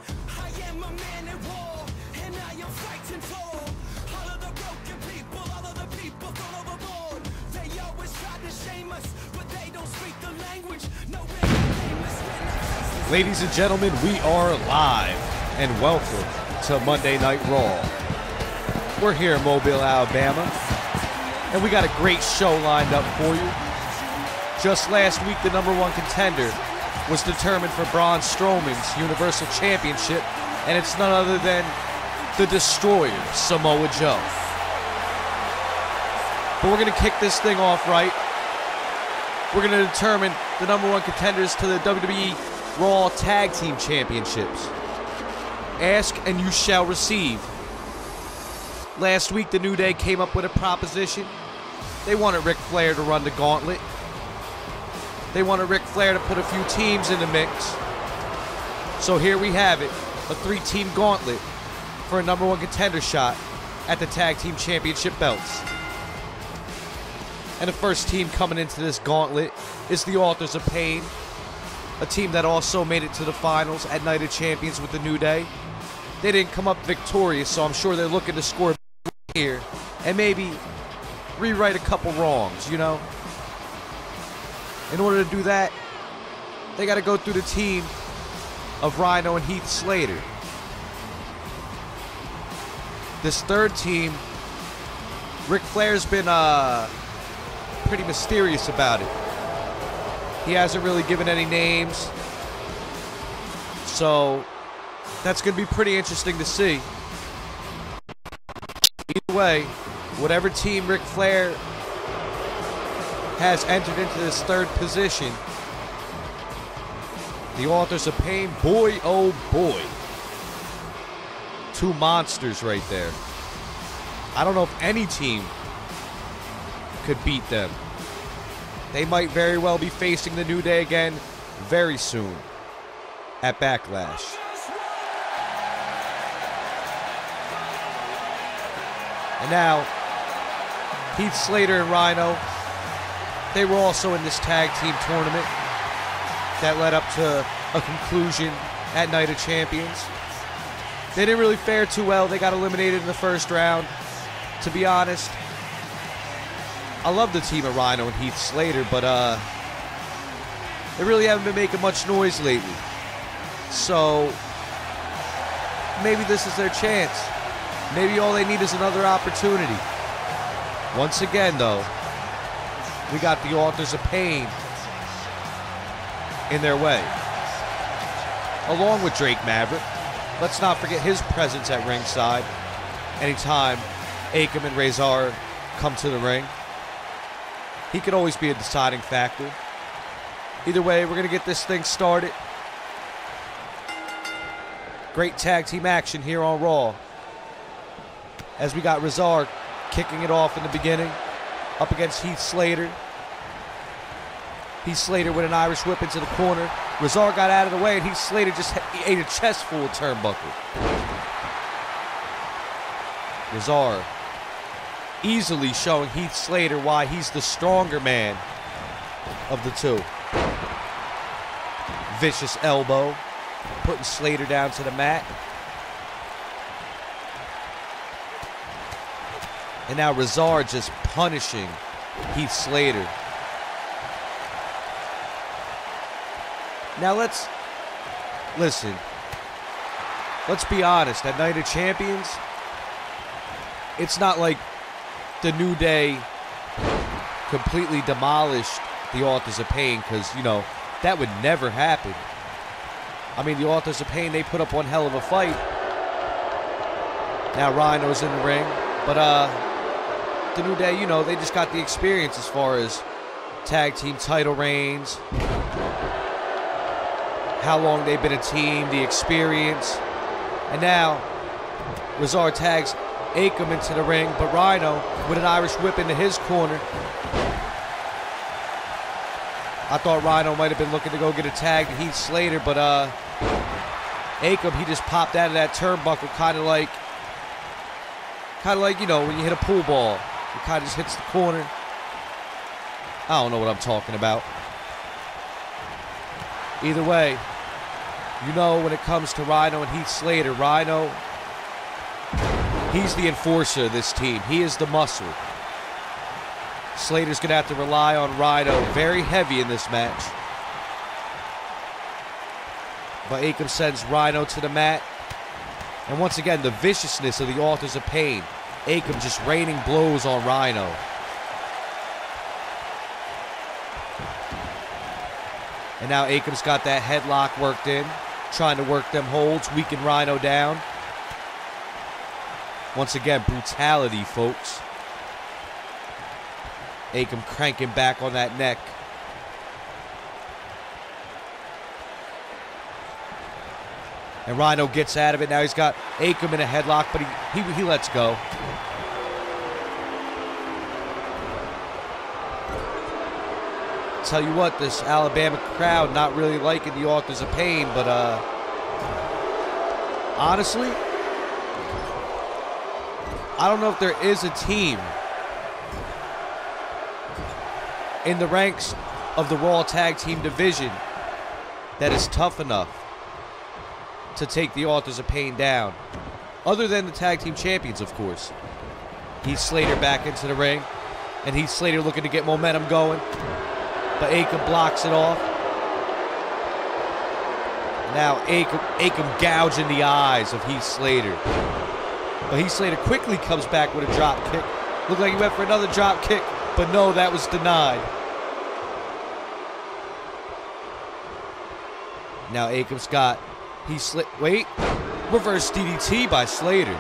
I am a man at war, and I am fighting for all of the broken people, all of the people thrown overboard. They always try to shame us, but they don't speak the language. No way famous. Ladies and gentlemen, we are live, and welcome to Monday Night Raw. We're here in Mobile, Alabama, and we got a great show lined up for you. Just last week, the #1 contender was determined for Braun Strowman's Universal Championship, and it's none other than the Destroyer, Samoa Joe. But we're going to kick this thing off right. We're going to determine the #1 contenders to the WWE Raw Tag Team Championships. Ask and you shall receive. Last week, the New Day came up with a proposition. They wanted Ric Flair to run the gauntlet. They wanted Ric Flair to put a few teams in the mix. So here we have it, a 3-team gauntlet for a #1 contender shot at the Tag Team Championship belts. And the first team coming into this gauntlet is the Authors of Pain, a team that also made it to the finals at Night of Champions with the New Day. They didn't come up victorious, so I'm sure they're looking to score here and maybe rewrite a couple wrongs, you know? In order to do that, they got to go through the team of Rhino and Heath Slater. This third team, Ric Flair's been pretty mysterious about it. He hasn't really given any names, so that's going to be pretty interesting to see. Either way, whatever team Ric Flair has entered into this third position, the Authors of Pain, boy oh boy, two monsters right there. I don't know if any team could beat them. They might very well be facing the New Day again very soon at Backlash. And now, Heath Slater and Rhino, they were also in this tag team tournament that led up to a conclusion at Night of Champions. They didn't really fare too well. They got eliminated in the first round. To be honest, I love the team of Rhino and Heath Slater, but they really haven't been making much noise lately. So maybe this is their chance. Maybe all they need is another opportunity. Once again, though, we got the Authors of Pain in their way, along with Drake Maverick. Let's not forget his presence at ringside anytime Akam and Razor come to the ring. He could always be a deciding factor. Either way, we're going to get this thing started. Great tag team action here on Raw, as we got Razor kicking it off in the beginning, up against Heath Slater. Heath Slater with an Irish whip into the corner. Razor got out of the way, and Heath Slater just ate a chest full of turnbuckle. Razor easily showing Heath Slater why he's the stronger man of the two. Vicious elbow, putting Slater down to the mat. And now Razor just punishing Heath Slater. Now let's be honest, at Night of Champions, it's not like the New Day completely demolished the Authors of Pain, because, you know, that would never happen. I mean, the Authors of Pain, they put up one hell of a fight. Now Rhino's in the ring, but the New Day, you know, they just got the experience as far as tag team title reigns, how long they've been a team, the experience. And now Razor tags Akam into the ring, but Rhino with an Irish whip into his corner. I thought Rhino might have been looking to go get a tag to Heath Slater, but Akam, he just popped out of that turnbuckle, kind of like, you know, when you hit a pool ball, it kind of just hits the corner. I don't know what I'm talking about. Either way, You know, when it comes to Rhino and Heath Slater, Rhino, he's the enforcer of this team. He is the muscle. Slater's going to have to rely on Rhino very heavy in this match. But Akam sends Rhino to the mat. And once again, the viciousness of the Authors of Pain. Akam just raining blows on Rhino. And now Akam's got that headlock worked in. Trying to work them holds, weaken Rhino down. Once again, brutality, folks. Akam cranking back on that neck. And Rhino gets out of it. Now he's got Akam in a headlock, but he lets go. Tell you what, this Alabama crowd not really liking the Authors of Pain, but honestly, I don't know if there is a team in the ranks of the Raw Tag Team division that is tough enough to take the Authors of Pain down, other than the Tag Team Champions, of course. Heath Slater back into the ring, and Heath Slater looking to get momentum going. But Akam blocks it off. Now Akam gouging the eyes of Heath Slater. But Heath Slater quickly comes back with a drop kick. Looked like he went for another drop kick, but no, that was denied. Now Akam's got wait, reverse DDT by Slater.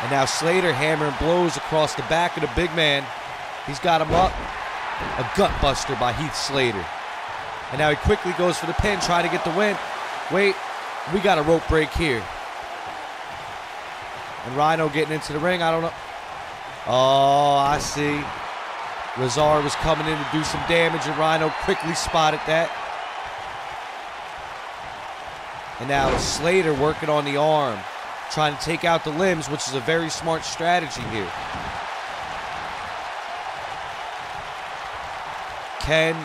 And now Slater hammering blows across the back of the big man. He's got him up. A gut buster by Heath Slater. And now he quickly goes for the pin, trying to get the win. Wait, we got a rope break here. And Rhino getting into the ring, I don't know. Oh, I see. Razar was coming in to do some damage, and Rhino quickly spotted that. And now Slater working on the arm, trying to take out the limbs, which is a very smart strategy here. Can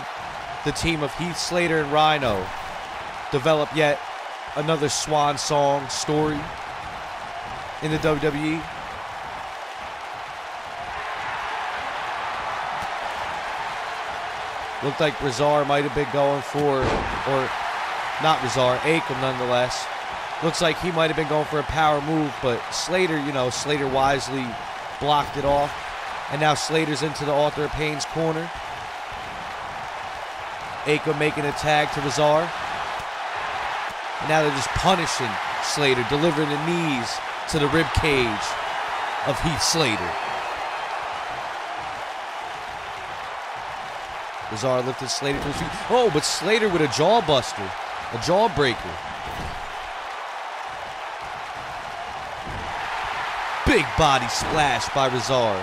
the team of Heath Slater and Rhino develop yet another swan song story in the WWE? Looked like Razar might have been going for, or not Razar, Akam nonetheless. Looks like he might have been going for a power move, but Slater, you know, Slater wisely blocked it off. And now Slater's into the Author of Pain's corner. Akam making a tag to Razar. And now they're just punishing Slater, delivering the knees to the rib cage of Heath Slater. Razar lifted Slater to his feet. Oh, but Slater with a jawbuster, a jawbreaker. Big body splash by Razar.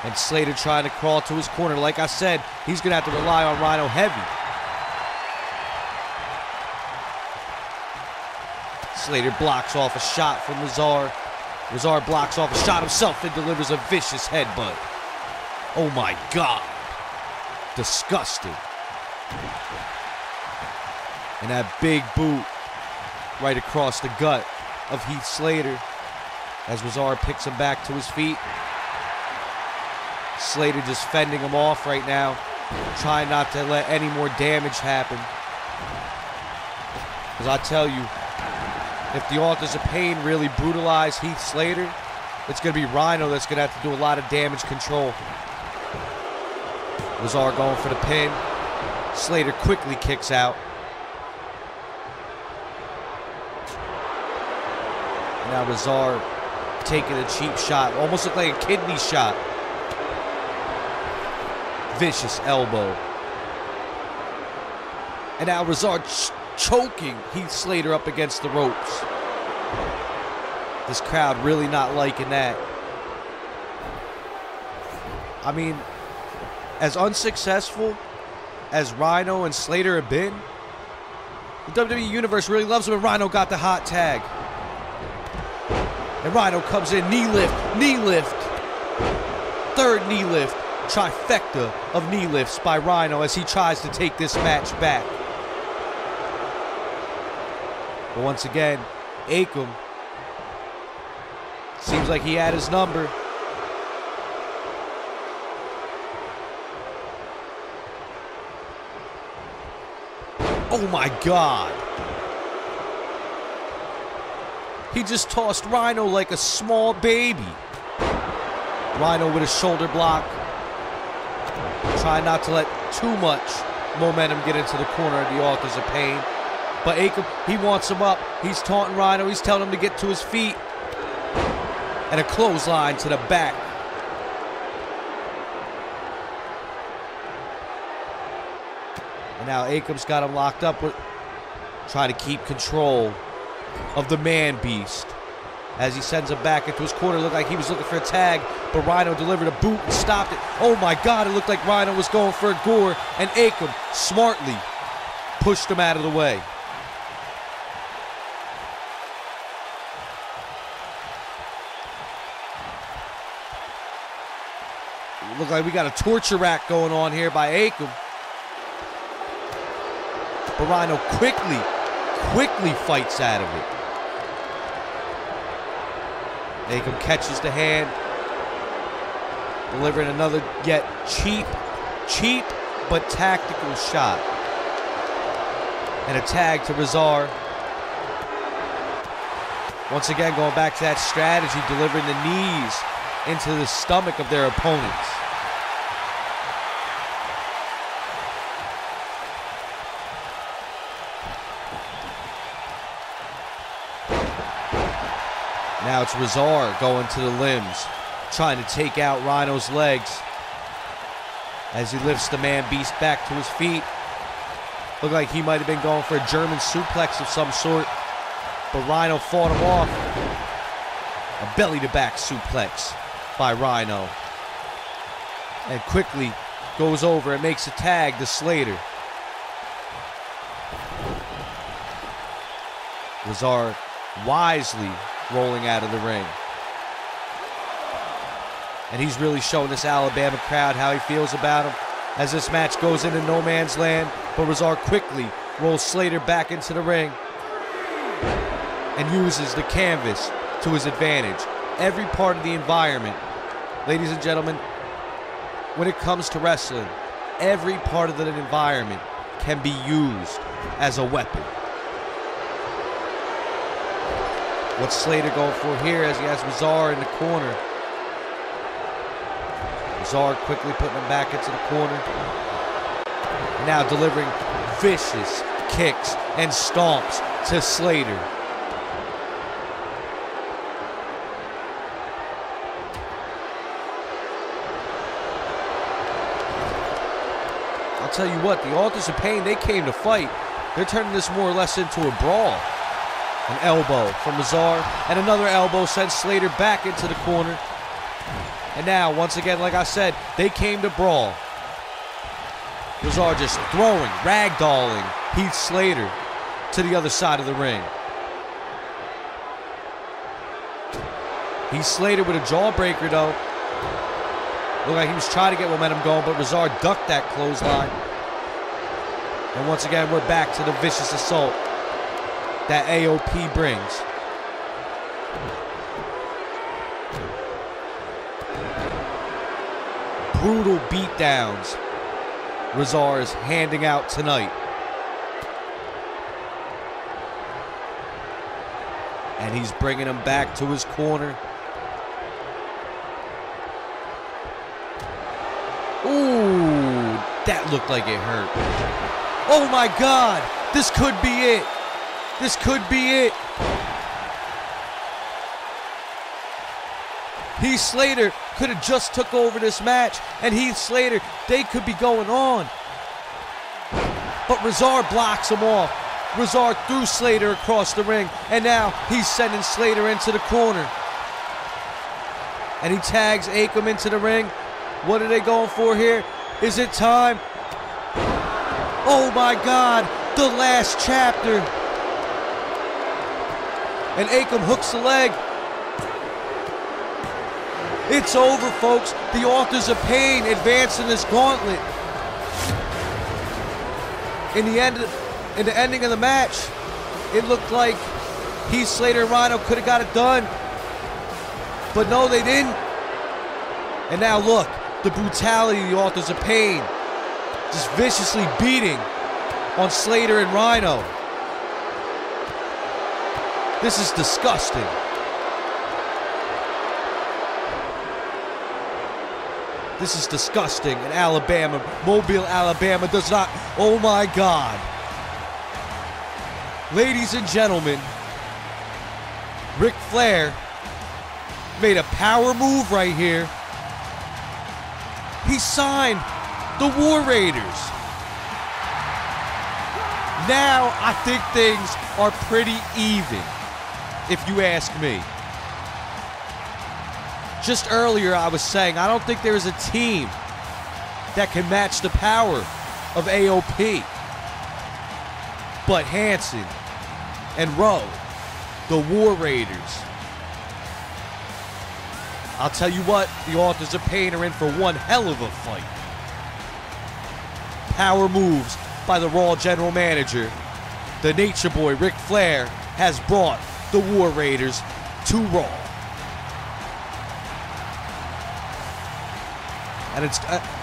And Slater trying to crawl to his corner. Like I said, he's going to have to rely on Rhino heavy. Slater blocks off a shot from Razar. Razar blocks off a shot himself and delivers a vicious headbutt. Oh my God. Disgusting. And that big boot right across the gut of Heath Slater as Razar picks him back to his feet. Slater just fending him off right now, trying not to let any more damage happen. Because I tell you, if the Authors of Pain really brutalize Heath Slater, it's going to be Rhino that's going to have to do a lot of damage control. Razar going for the pin. Slater quickly kicks out. And now Razar taking a cheap shot. Almost looked like a kidney shot. Vicious elbow. And now Razar choking Heath Slater up against the ropes. This crowd really not liking that. I mean, as unsuccessful as Rhino and Slater have been, the WWE Universe really loves them, and Rhino got the hot tag. And Rhino comes in, knee lift, third knee lift, trifecta of knee lifts by Rhino as he tries to take this match back. But once again, Akam seems like he had his number. Oh my God. He just tossed Rhino like a small baby. Rhino with a shoulder block. Trying not to let too much momentum get into the corner of the Authors of Pain. But Akam, he wants him up. He's taunting Rhino. He's telling him to get to his feet. And a clothesline to the back. And now Akam's got him locked up with trying to keep control of the man beast. As he sends him back into his corner, looked like he was looking for a tag, but Rhino delivered a boot and stopped it. Oh my God, it looked like Rhino was going for a gore, and Akam smartly pushed him out of the way. It looked like we got a torture rack going on here by Akam. But Rhino quickly fights out of it. Akam catches the hand, delivering another yet cheap but tactical shot. And a tag to Razar. Once again, going back to that strategy, delivering the knees into the stomach of their opponents. Now it's Razar going to the limbs, trying to take out Rhino's legs as he lifts the man beast back to his feet. Looked like he might have been going for a German suplex of some sort, but Rhino fought him off. A belly-to-back suplex by Rhino. And quickly goes over and makes a tag to Slater. Razar wisely rolling out of the ring. And he's really showing this Alabama crowd how he feels about him as this match goes into no man's land. But Razar quickly rolls Slater back into the ring and uses the canvas to his advantage. Every part of the environment, ladies and gentlemen, when it comes to wrestling, every part of the environment can be used as a weapon. What's Slater going for here as he has Razar in the corner? Razar quickly putting him back into the corner. And now delivering vicious kicks and stomps to Slater. I'll tell you what, the Authors of Pain, they came to fight. They're turning this more or less into a brawl. An elbow from Razar, and another elbow sends Slater back into the corner. And now, once again, like I said, they came to brawl. Razar just throwing, ragdolling Heath Slater to the other side of the ring. Heath Slater with a jawbreaker, though. Looked like he was trying to get momentum going, but Razar ducked that clothesline. And once again, we're back to the vicious assault that AOP brings. Brutal beatdowns Razar is handing out tonight. And he's bringing him back to his corner. Ooh, that looked like it hurt. Oh my God, this could be it. This could be it. Heath Slater could have just took over this match, and Heath Slater, they could be going on. But Razar blocks him off. Razar threw Slater across the ring, and now he's sending Slater into the corner. And he tags Akam into the ring. What are they going for here? Is it time? Oh my God, the last chapter. And Akam hooks the leg. It's over, folks. The Authors of Pain advance in this gauntlet. In the ending of the match, it looked like Heath Slater and Rhino could have got it done. But no, they didn't. And now look, the brutality of the Authors of Pain just viciously beating on Slater and Rhino. This is disgusting. This is disgusting in Alabama. Mobile, Alabama does not. Oh my God. Ladies and gentlemen, Ric Flair made a power move right here. He signed the War Raiders. Now I think things are pretty even, if you ask me. Just earlier I was saying I don't think there is a team that can match the power of AOP. But Hanson and Rowe, the War Raiders. I'll tell you what, the Authors of Pain are in for one hell of a fight. Power moves by the Raw General Manager. The Nature Boy, Ric Flair, has brought the War Raiders to Raw. And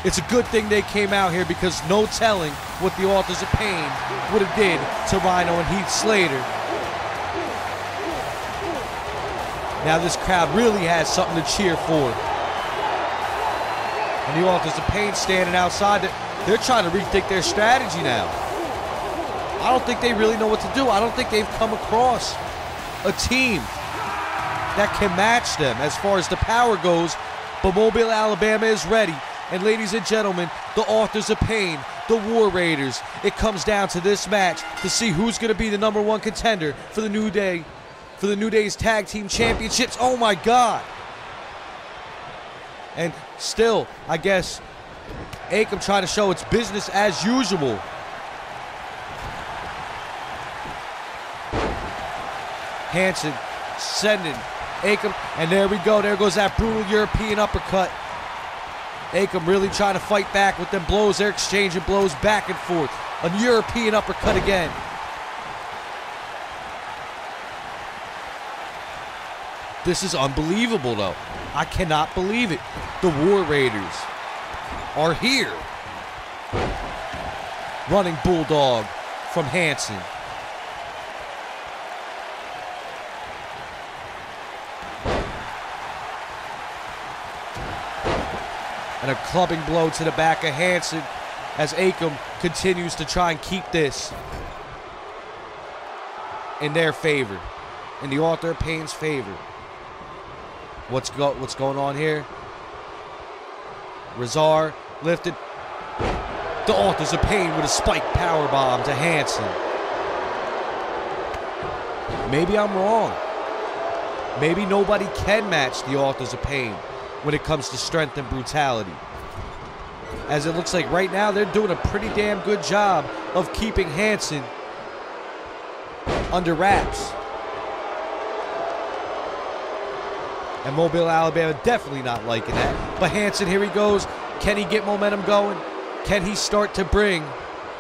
it's a good thing they came out here, because no telling what the Authors of Pain would have did to Rhino and Heath Slater. Now this crowd really has something to cheer for. And the Authors of Pain standing outside, they're trying to rethink their strategy now. I don't think they really know what to do. I don't think they've come across a team that can match them as far as the power goes. But Mobile, Alabama is ready. And ladies and gentlemen, the Authors of Pain, the War Raiders, it comes down to this match to see who's going to be the #1 contender for the New Day, for the New Day's Tag Team Championships. Oh my God. And still, I guess, Akam trying to show it's business as usual. Hanson sending Akam, and there we go. There goes that brutal European uppercut. Akam really trying to fight back with them blows. They're exchanging blows back and forth. A European uppercut again. This is unbelievable, though. I cannot believe it. The War Raiders are here. Running Bulldog from Hanson. And a clubbing blow to the back of Hanson as Akam continues to try and keep this in their favor, in the Author of Pain's favor. What's going on here? Razar lifted. The Authors of Pain with a spike powerbomb to Hanson. Maybe I'm wrong. Maybe nobody can match the Authors of Pain when it comes to strength and brutality. As it looks like right now, they're doing a pretty damn good job of keeping Hanson under wraps. And Mobile, Alabama definitely not liking that. But Hanson, here he goes. Can he get momentum going? Can he start to bring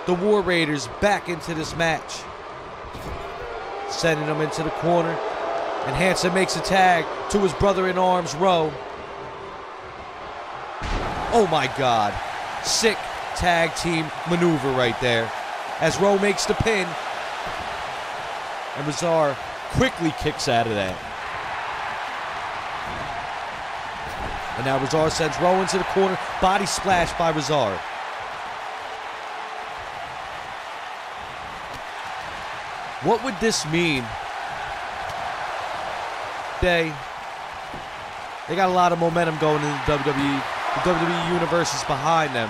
the War Raiders back into this match? Sending them into the corner. And Hanson makes a tag to his brother-in-arms, Rowe. Oh my God. Sick tag team maneuver right there. As Rowe makes the pin. And Razar quickly kicks out of that. And now Razar sends Rowe into the corner. Body splash by Razar. What would this mean? They got a lot of momentum going in the WWE. The WWE Universe is behind them.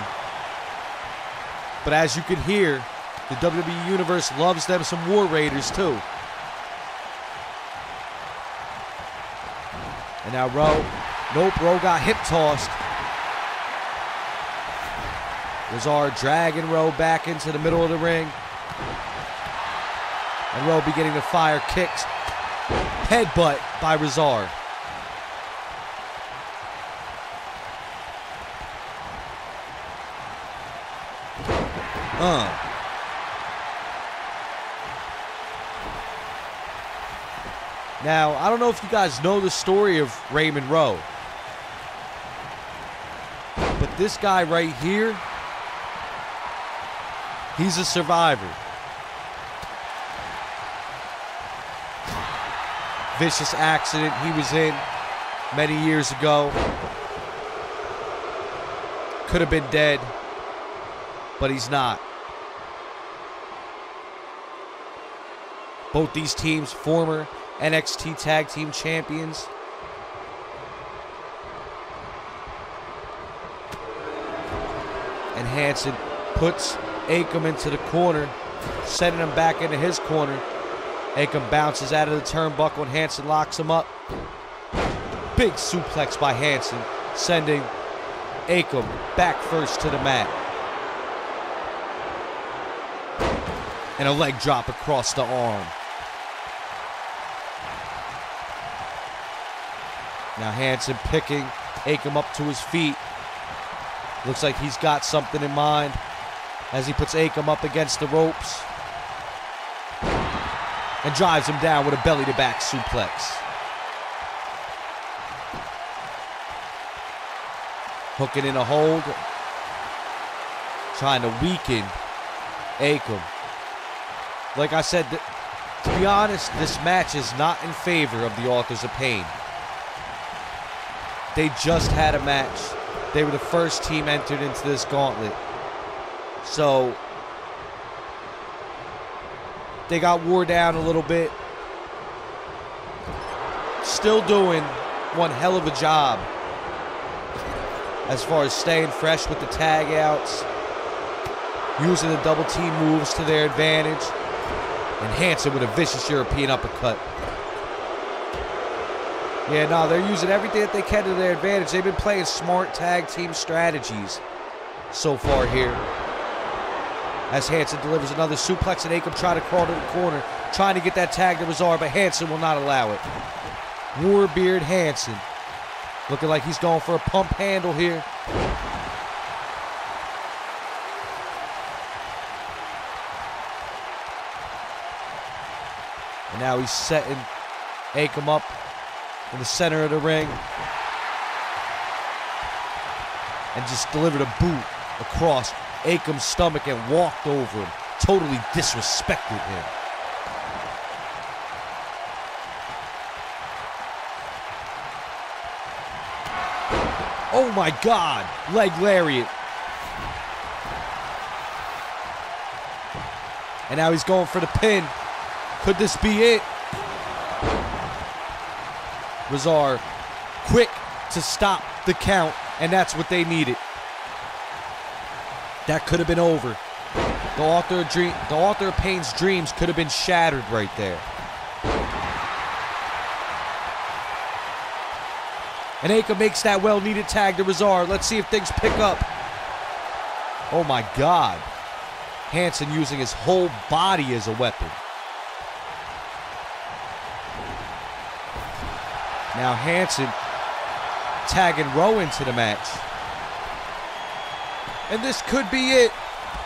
But as you can hear, the WWE Universe loves them some War Raiders too. And now Rowe. Nope, Rowe got hip tossed. Razar dragging Rowe back into the middle of the ring. And Rowe beginning to fire kicks. Headbutt by Razar. Now, I don't know if you guys know the story of Raymond Rowe, but this guy right here, he's a survivor. Vicious accident he was in many years ago. Could have been dead, but he's not. Both these teams, former NXT Tag Team Champions. And Hanson puts Akam into the corner, sending him back into his corner. Akam bounces out of the turnbuckle and Hanson locks him up. Big suplex by Hanson, sending Akam back first to the mat. And a leg drop across the arm. Now Hanson picking Akam up to his feet. Looks like he's got something in mind as he puts Akam up against the ropes and drives him down with a belly-to-back suplex. Hooking in a hold, trying to weaken Akam. Like I said, to be honest, this match is not in favor of the Authors of Pain. They just had a match. They were the first team entered into this gauntlet. So they got wore down a little bit. Still doing one hell of a job as far as staying fresh with the tag outs, using the double team moves to their advantage, and Hanson with a vicious European uppercut. Yeah, no, they're using everything that they can to their advantage. They've been playing smart tag team strategies so far here. As Hanson delivers another suplex and Akam trying to crawl to the corner, trying to get that tag to Razor, but Hanson will not allow it. Warbeard Hanson looking like he's going for a pump handle here. And now he's setting Akam up in the center of the ring. And just delivered a boot across Akam's stomach and walked over him. Totally disrespected him. Oh my God, leg lariat. And now he's going for the pin. Could this be it? Razor quick to stop the count, and that's what they needed. That could have been over. The author of Pain's dreams could have been shattered right there. And Akam makes that well-needed tag to Razor. Let's see if things pick up. Oh my God. Hanson using his whole body as a weapon. Now Hanson tagging Rowe into the match. And this could be it.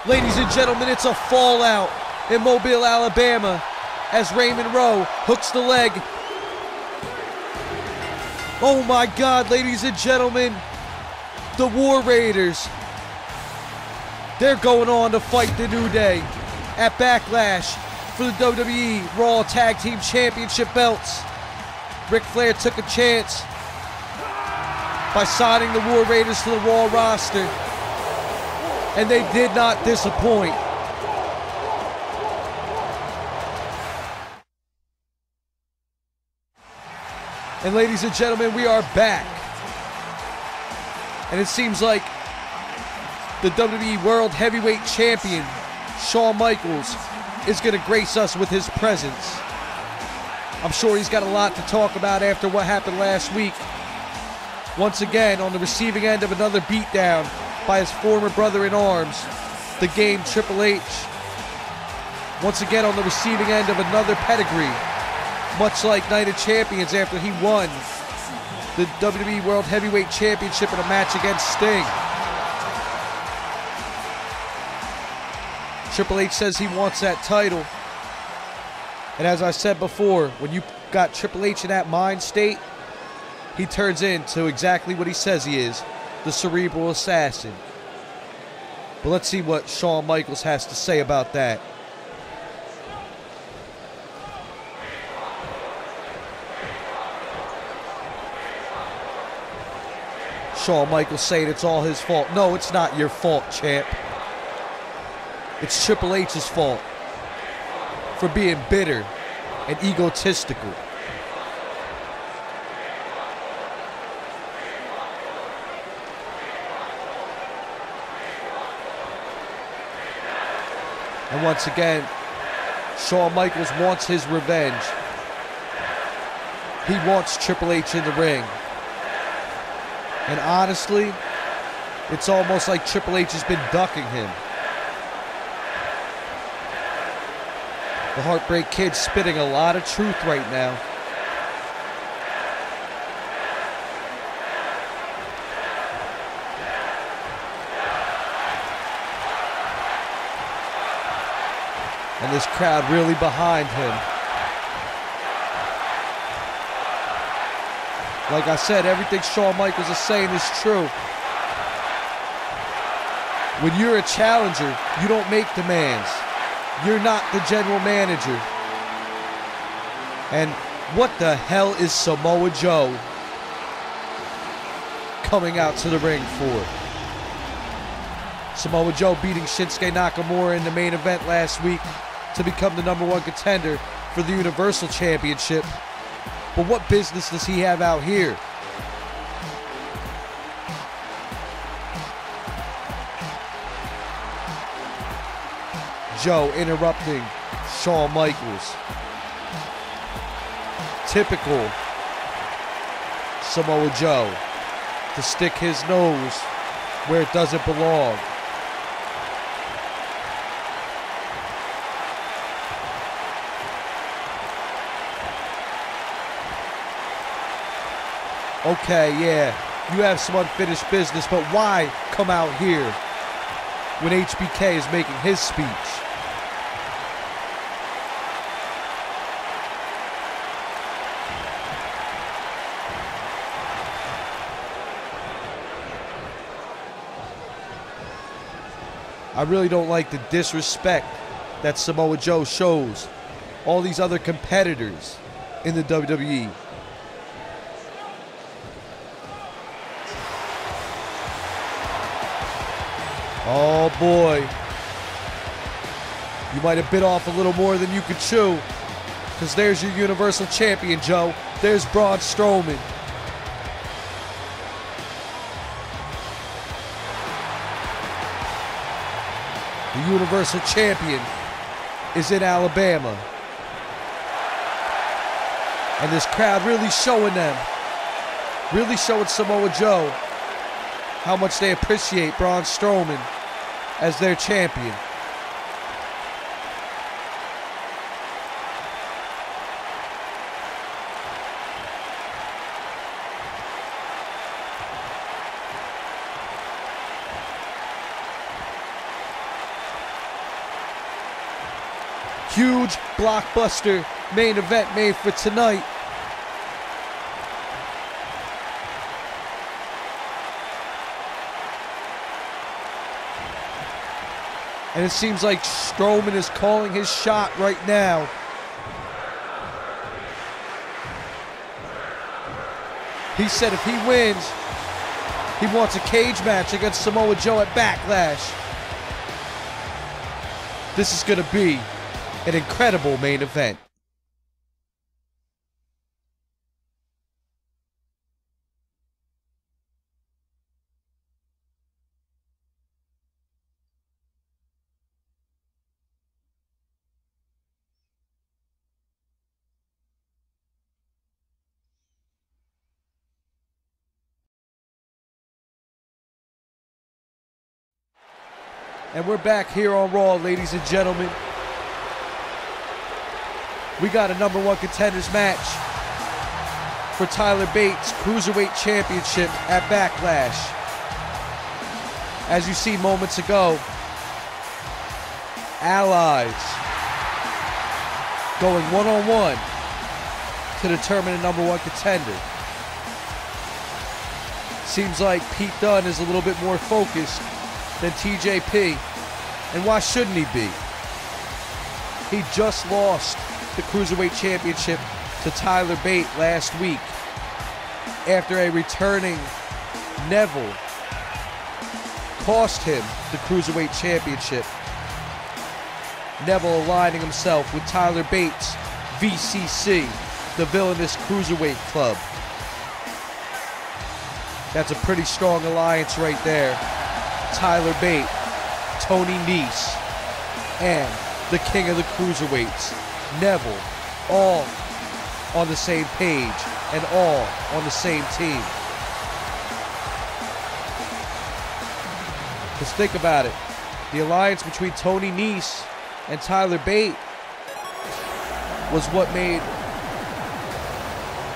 Ladies and gentlemen, it's a fallout in Mobile, Alabama, as Raymond Rowe hooks the leg. Oh my God, ladies and gentlemen, the War Raiders, they're going on to fight the New Day at Backlash for the WWE Raw Tag Team Championship belts. Ric Flair took a chance by signing the War Raiders to the Raw roster, and they did not disappoint. And ladies and gentlemen, we are back. And it seems like the WWE World Heavyweight Champion, Shawn Michaels, is going to grace us with his presence. I'm sure he's got a lot to talk about after what happened last week. Once again, on the receiving end of another beatdown by his former brother-in-arms, the Game Triple H. Once again on the receiving end of another pedigree, much like Night of Champions after he won the WWE World Heavyweight Championship in a match against Sting. Triple H says he wants that title. And as I said before, when you got Triple H in that mind state, he turns into exactly what he says he is, the cerebral assassin. But let's see what Shawn Michaels has to say about that. Shawn Michaels saying it's all his fault. No, it's not your fault, champ. It's Triple H's fault for being bitter and egotistical. And once again, Shawn Michaels wants his revenge. He wants Triple H in the ring. And honestly, it's almost like Triple H has been ducking him. The Heartbreak Kid's spitting a lot of truth right now. And this crowd really behind him. Like I said, everything Shawn Michaels is saying is true. When you're a challenger, you don't make demands. You're not the general manager. And what the hell is Samoa Joe coming out to the ring for? Samoa Joe beating Shinsuke Nakamura in the main event last week to become the #1 contender for the Universal Championship. But what business does he have out here? Joe interrupting Shawn Michaels. Typical Samoa Joe to stick his nose where it doesn't belong. Okay, yeah, you have some unfinished business, but why come out here when HBK is making his speech? I really don't like the disrespect that Samoa Joe shows all these other competitors in the WWE. Oh boy. You might have bit off a little more than you could chew, because there's your Universal Champion, Joe. There's Braun Strowman. The Universal Champion is in Alabama. And this crowd really showing them, really showing Samoa Joe how much they appreciate Braun Strowman as their champion. Huge blockbuster main event made for tonight. And it seems like Strowman is calling his shot right now. He said if he wins, he wants a cage match against Samoa Joe at Backlash. This is going to be an incredible main event. And we're back here on Raw, ladies and gentlemen. We got a #1 contenders match for Tyler Bates' Cruiserweight Championship at Backlash. As you see moments ago, allies going one-on-one to determine a #1 contender. Seems like Pete Dunne is a little bit more focused than TJP, and why shouldn't he be? He just lost the Cruiserweight Championship to Tyler Bate last week after a returning Neville cost him the Cruiserweight Championship. Neville aligning himself with Tyler Bate's VCC, the Villainous Cruiserweight Club. That's a pretty strong alliance right there. Tyler Bate, Tony Nese, and the King of the Cruiserweights, Neville, all on the same page and all on the same team. Just think about it. The alliance between Tony Nese and Tyler Bate was what made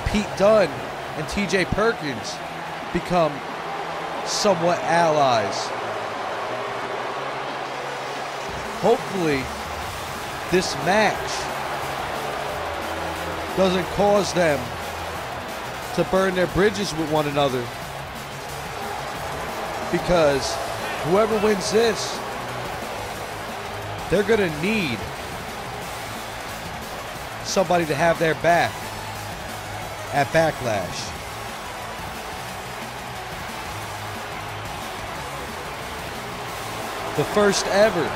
Pete Dunne and TJ Perkins become somewhat allies. Hopefully, this match doesn't cause them to burn their bridges with one another, because whoever wins this, they're gonna need somebody to have their back at Backlash. The first ever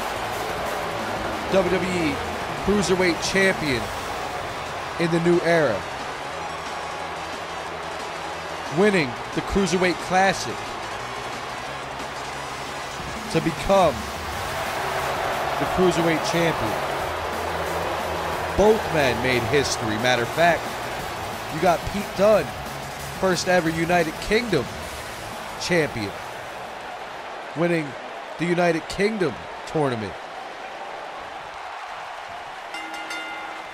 WWE Cruiserweight Champion in the new era, winning the Cruiserweight Classic to become the Cruiserweight Champion. Both men made history. Matter of fact, you got Pete Dunne, first ever United Kingdom Champion, winning the United Kingdom tournament.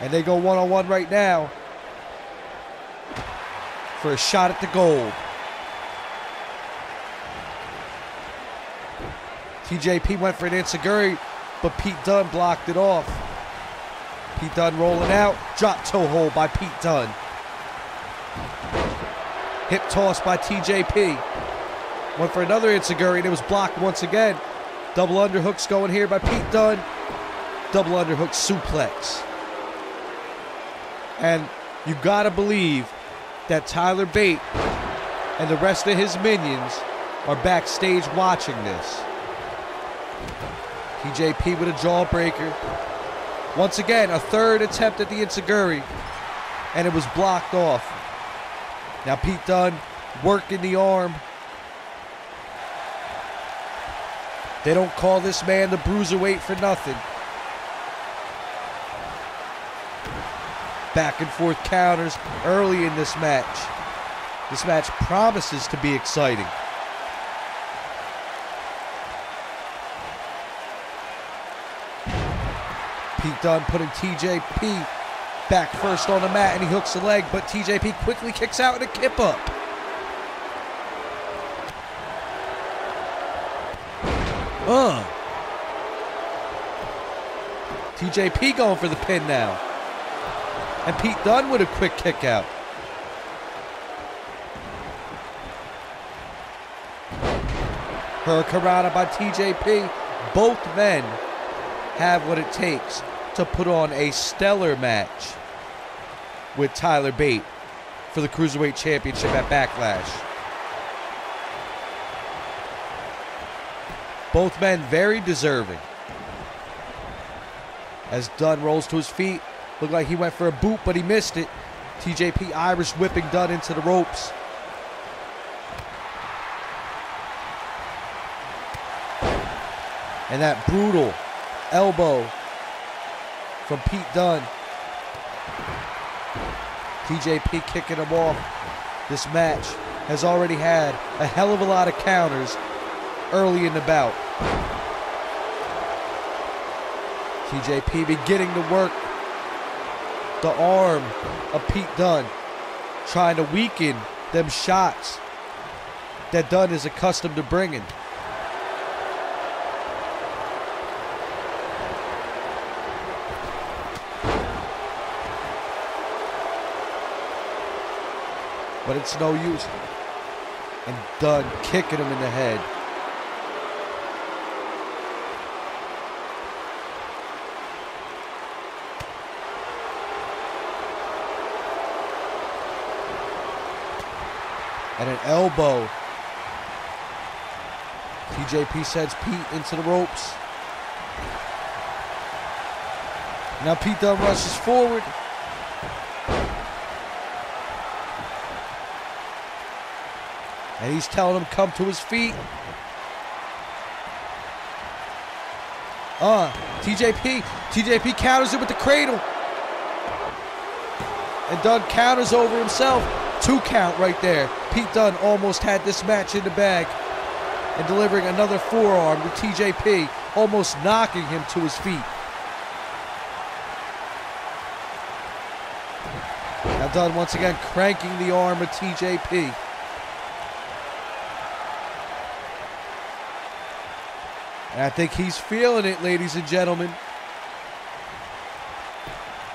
And they go one-on-one right now for a shot at the gold. TJP went for an enziguri, but Pete Dunne blocked it off. Pete Dunne rolling out, drop toe hold by Pete Dunne. Hip toss by TJP. Went for another enziguri and it was blocked once again. Double underhooks going here by Pete Dunne. Double underhook suplex. And you gotta believe that Tyler Bate and the rest of his minions are backstage watching this. TJP with a jawbreaker. Once again, a third attempt at the enziguri, and it was blocked off. Now Pete Dunne working the arm. They don't call this man the Bruiserweight for nothing. Back and forth counters early in this match. This match promises to be exciting. Pete Dunne putting TJP back first on the mat, and he hooks the leg, but TJP quickly kicks out in a kip up. TJP going for the pin now. And Pete Dunne with a quick kick out. Hurricanrana by TJP. Both men have what it takes to put on a stellar match with Tyler Bate for the Cruiserweight Championship at Backlash. Both men very deserving. As Dunne rolls to his feet, looked like he went for a boot, but he missed it. TJP Irish whipping Dunne into the ropes. And that brutal elbow from Pete Dunne. TJP kicking him off. This match has already had a hell of a lot of counters early in the bout. TJP beginning to work the arm of Pete Dunne, trying to weaken them shots that Dunne is accustomed to bringing. but it's no use. And Dunn kicking him in the head. And an elbow. TJP sends Pete into the ropes. Now Pete Dunne rushes forward. And he's telling him come to his feet. TJP counters it with the cradle. And Dunne counters over himself. 2 count right there. Pete Dunne almost had this match in the bag. And delivering another forearm to TJP, almost knocking him to his feet. Now Dunne once again cranking the arm of TJP. And I think he's feeling it, ladies and gentlemen.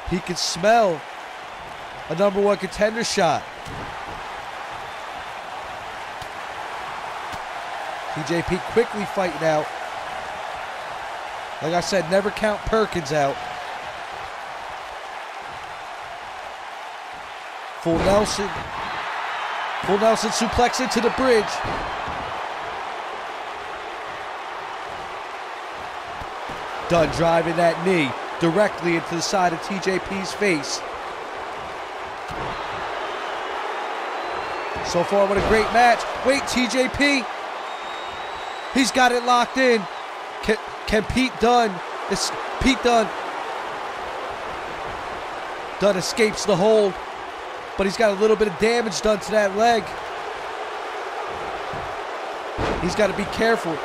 He can smell a #1 contender shot. TJP quickly fighting out. Like I said, never count Perkins out. Full Nelson. Full Nelson suplex into the bridge. Dunne driving that knee directly into the side of TJP's face. So far, what a great match. Wait, TJP. He's got it locked in. Can Pete Dunne? Dunne escapes the hold, but he's got a little bit of damage done to that leg. He's got to be careful.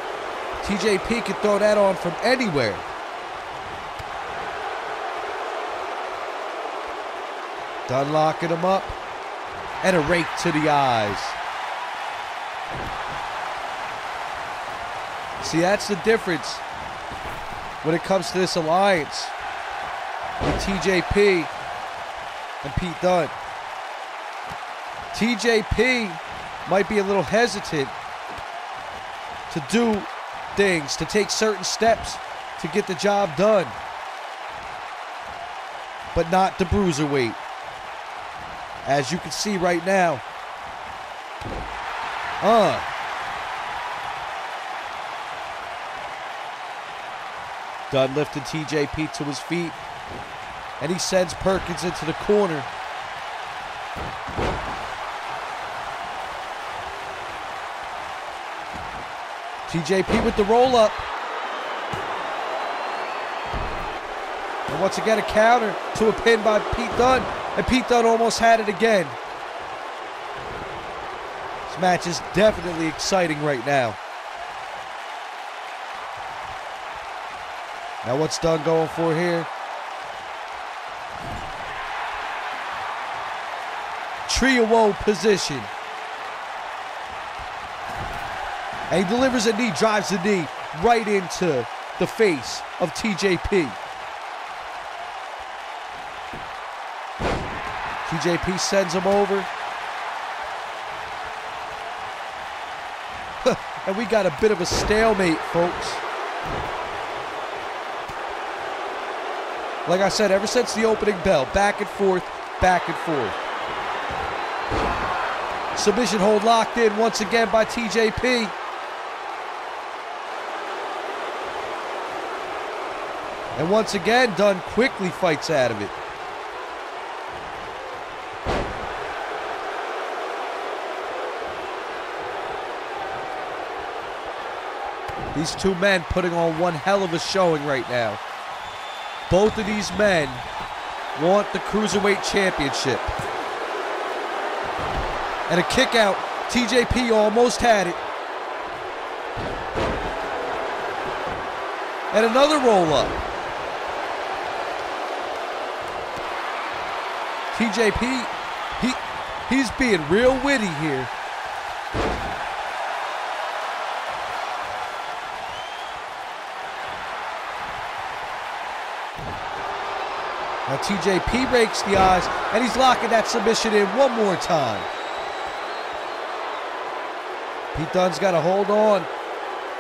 TJP can throw that on from anywhere. Dunne locking him up. And a rake to the eyes. See, that's the difference when it comes to this alliance with TJP and Pete Dunne. TJP might be a little hesitant to do things, to take certain steps to get the job done. But not the Bruiserweight. As you can see right now. Dunne lifted TJP to his feet. And he sends Perkins into the corner. TJP with the roll-up. And once again a counter to a pin by Pete Dunne. And Pete Dunne almost had it again. This match is definitely exciting right now. Now what's Dunne going for here? Tree of Woe position. And he delivers a knee, drives the knee right into the face of TJP. TJP sends him over. And we got a bit of a stalemate, folks. Like I said, ever since the opening bell, back and forth, back and forth. Submission hold locked in once again by TJP. And once again, Dunne quickly fights out of it. These two men putting on one hell of a showing right now. Both of these men want the Cruiserweight Championship. And a kick out. TJP almost had it. And another roll up. TJP, he's being real witty here. Now TJP rakes the eyes, and he's locking that submission in one more time. Pete Dunne's got to hold on.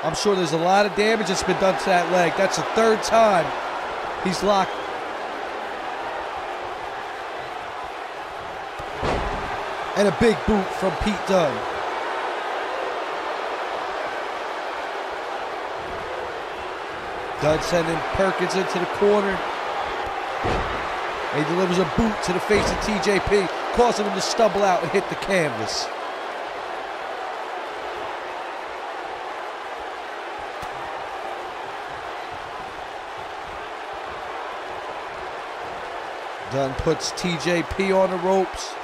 I'm sure there's a lot of damage that's been done to that leg. That's the third time he's locked. And a big boot from Pete Dunne. Dunne sending Perkins into the corner. He delivers a boot to the face of TJP, causing him to stumble out and hit the canvas. Dunne puts TJP on the ropes.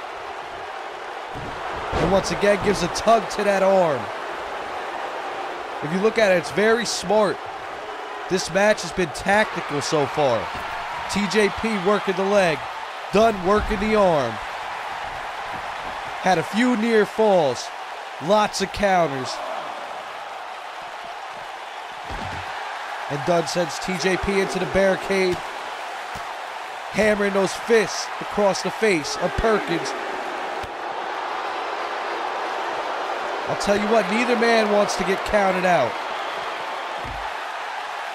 And once again gives a tug to that arm. If you look at it, it's very smart. This match has been tactical so far. TJP working the leg. Dunne working the arm. Had a few near falls. Lots of counters. And Dunne sends TJP into the barricade. Hammering those fists across the face of Perkins. I'll tell you what, neither man wants to get counted out.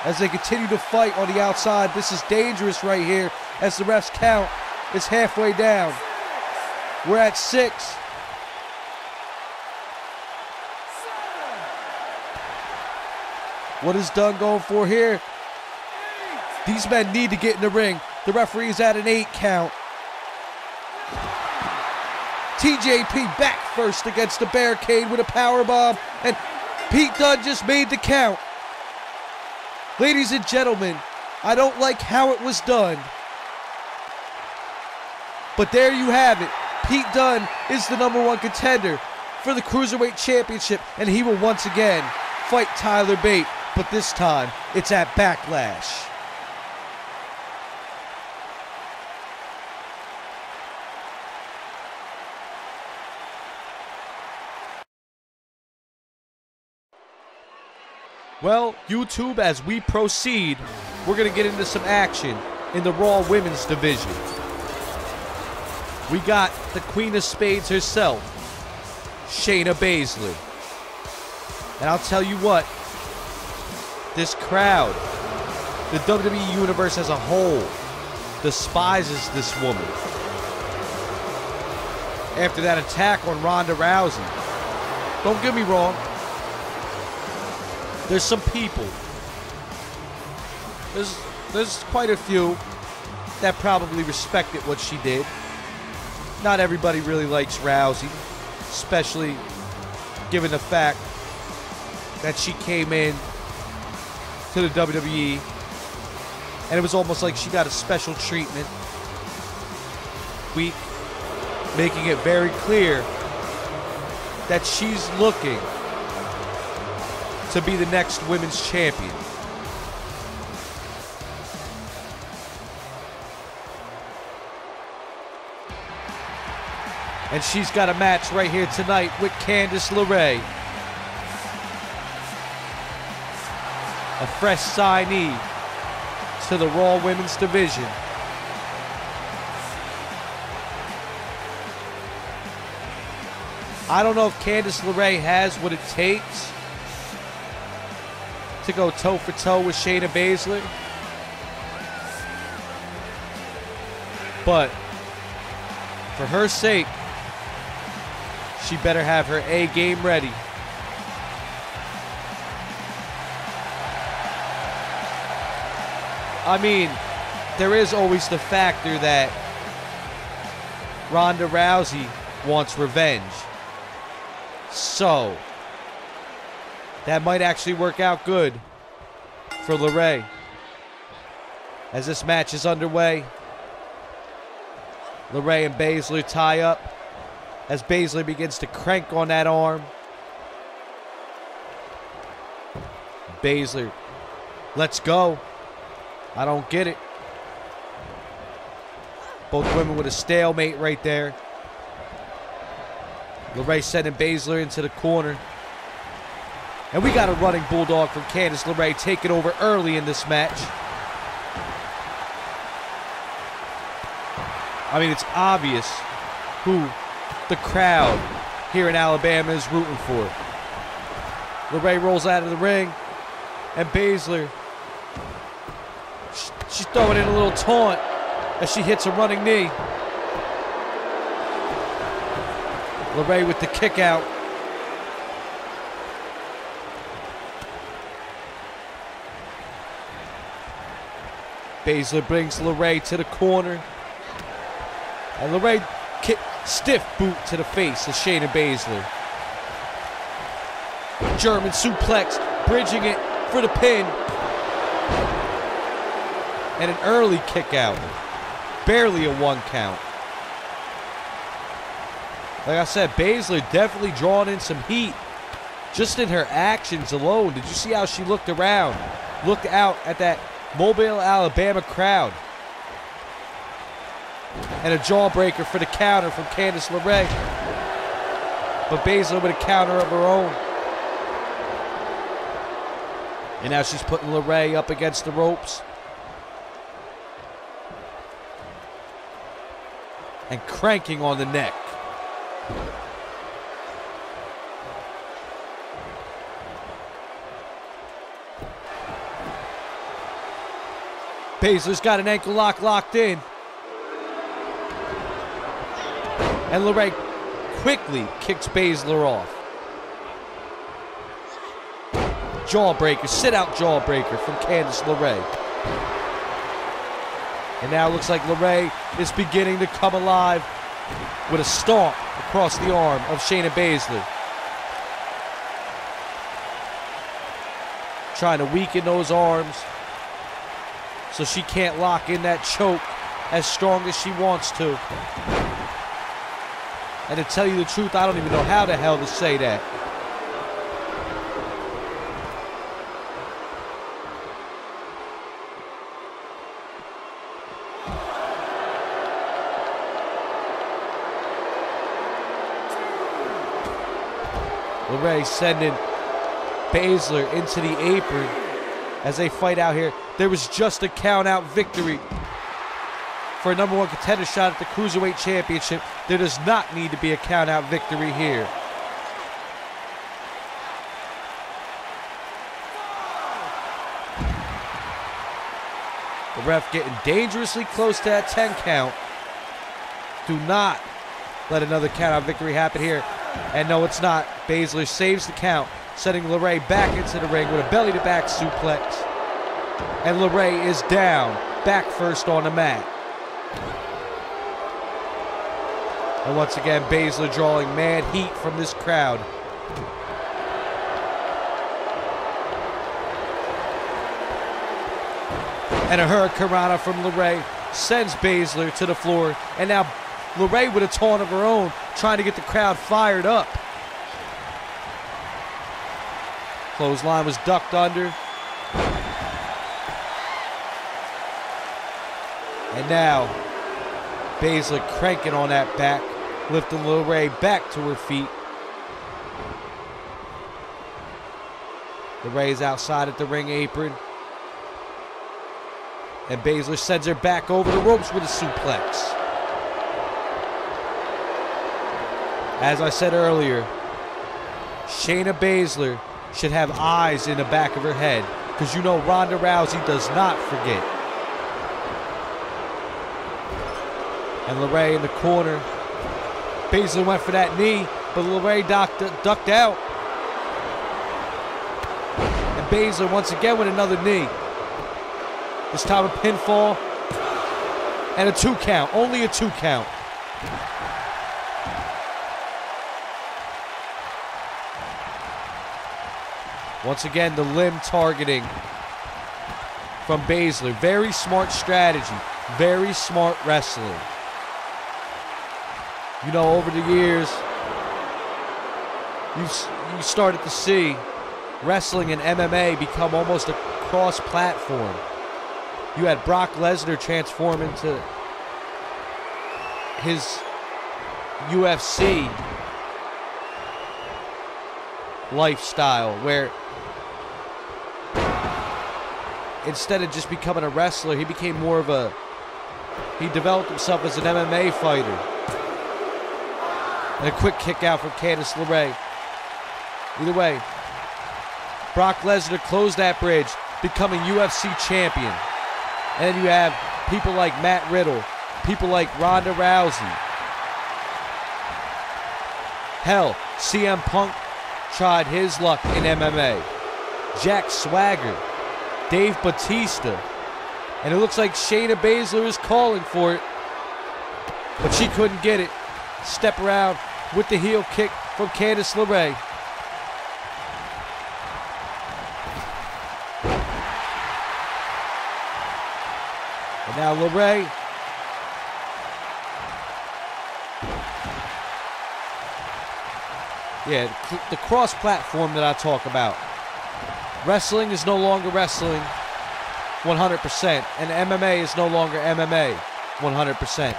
As they continue to fight on the outside, this is dangerous right here as the refs count is halfway down. We're at 6. What is Dunne going for here? These men need to get in the ring. The referee is at an 8 count. TJP back first against the barricade with a powerbomb, and Pete Dunne just made the count. Ladies and gentlemen, I don't like how it was done, but there you have it. Pete Dunne is the #1 contender for the Cruiserweight Championship, and he will once again fight Tyler Bate, but this time it's at Backlash. Well, YouTube, as we proceed, we're going to get into some action in the Raw Women's Division. We got the Queen of Spades herself, Shayna Baszler. And I'll tell you what, this crowd, the WWE Universe as a whole, despises this woman. After that attack on Ronda Rousey. Don't get me wrong. There's some people, there's quite a few that probably respected what she did. Not everybody really likes Rousey, especially given the fact that she came in to the WWE and it was almost like she got a special treatment. Week, making it very clear that she's looking to be the next women's champion. And she's got a match right here tonight with Candice LeRae. A fresh signee to the Raw Women's Division. I don't know if Candice LeRae has what it takes to go toe-for-toe with Shayna Baszler. But for her sake, she better have her A game ready. I mean, there is always the factor that Ronda Rousey wants revenge. So that might actually work out good for LeRae. As this match is underway, LeRae and Baszler tie up as Baszler begins to crank on that arm. Baszler, let's go. I don't get it. Both women with a stalemate right there. LeRae sending Baszler into the corner. And we got a running bulldog from Candice LeRae taking over early in this match. I mean, it's obvious who the crowd here in Alabama is rooting for. LeRae rolls out of the ring, and Baszler, she's throwing in a little taunt as she hits a running knee. LeRae with the kick out. Baszler brings LeRae to the corner. And LeRae kick, stiff boot to the face of Shayna Baszler. German suplex, bridging it for the pin. And an early kick out. Barely a 1 count. Like I said, Baszler definitely drawing in some heat just in her actions alone. Did you see how she looked around? Looked out at that Mobile, Alabama crowd. And a jawbreaker for the counter from Candice LeRae. But Baszler with a counter of her own. And now she's putting LeRae up against the ropes. And cranking on the neck. Baszler's got an ankle lock locked in. And LeRae quickly kicks Baszler off. Jawbreaker, sit-out jawbreaker from Candice LeRae. And now it looks like LeRae is beginning to come alive with a stomp across the arm of Shayna Baszler. Trying to weaken those arms so she can't lock in that choke as strong as she wants to. And to tell you the truth, I don't even know how the hell to say that. LeRae sending Baszler into the apron as they fight out here. There was just a count-out victory for a #1 contender shot at the Cruiserweight Championship. There does not need to be a count-out victory here. The ref getting dangerously close to that 10 count. Do not let another count-out victory happen here. And no, it's not. Baszler saves the count, sending LeRae back into the ring with a belly-to-back suplex. And LeRae is down, back first on the mat. And once again, Baszler drawing mad heat from this crowd. And a hurricanrana from LeRae sends Baszler to the floor. And now LeRae with a taunt of her own, trying to get the crowd fired up. Clothesline was ducked under. And now, Baszler cranking on that back, lifting LeRae back to her feet. LeRae's outside at the ring apron. And Baszler sends her back over the ropes with a suplex. As I said earlier, Shayna Baszler should have eyes in the back of her head, because you know Ronda Rousey does not forget. And LeRae in the corner. Baszler went for that knee, but LeRae ducked out. And Baszler once again with another knee. This time a pinfall and a 2 count, only a 2 count. Once again, the limb targeting from Baszler. Very smart strategy, very smart wrestling. You know, over the years, you started to see wrestling and MMA become almost a cross-platform. You had Brock Lesnar transform into his UFC lifestyle, where instead of just becoming a wrestler, he became more of a, he developed himself as an MMA fighter. And a quick kick out from Candice LeRae. Either way, Brock Lesnar closed that bridge, becoming UFC champion. And then you have people like Matt Riddle, people like Ronda Rousey. Hell, CM Punk tried his luck in MMA. Jack Swagger, Dave Bautista. And it looks like Shayna Baszler is calling for it. But she couldn't get it. Step around with the heel kick from Candice LeRae. And now LeRae. Yeah, the cross-platform that I talk about. Wrestling is no longer wrestling 100%, and MMA is no longer MMA 100%.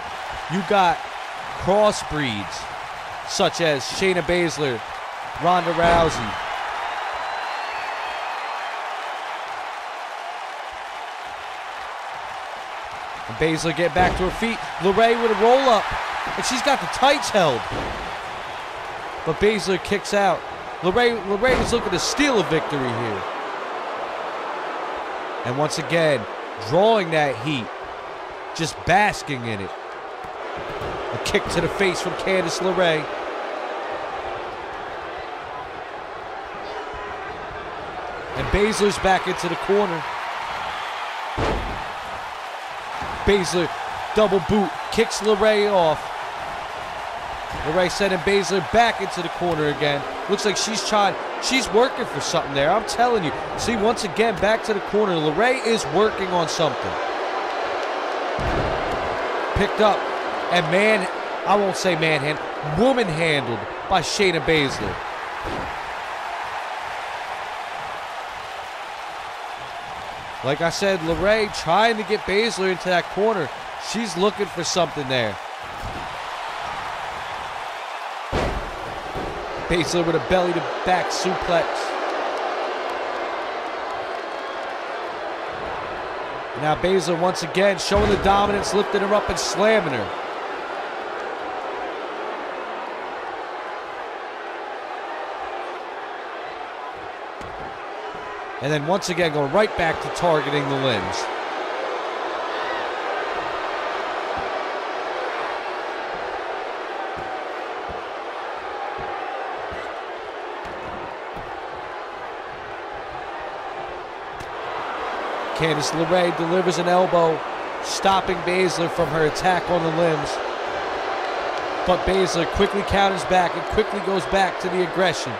You got crossbreeds such as Shayna Baszler, Ronda Rousey. And Baszler get back to her feet. LeRae with a roll up, and she's got the tights held. But Baszler kicks out. LeRae was looking to steal a victory here. And once again, drawing that heat, just basking in it. A kick to the face from Candice LeRae. And Baszler's back into the corner. Baszler, double boot, kicks LeRae off. LeRae sending Baszler back into the corner again. Looks like she's working for something there. I'm telling you. See, once again, back to the corner. LeRae is working on something. Picked up and I won't say woman handled by Shayna Baszler. Like I said, LeRae trying to get Baszler into that corner. She's looking for something there. Baszler with a belly-to-back suplex. Now Baszler once again showing the dominance, lifting her up and slamming her. And then once again going right back to targeting the limbs. Candice LeRae delivers an elbow, stopping Baszler from her attack on the limbs. But Baszler quickly counters back and quickly goes back to the aggression,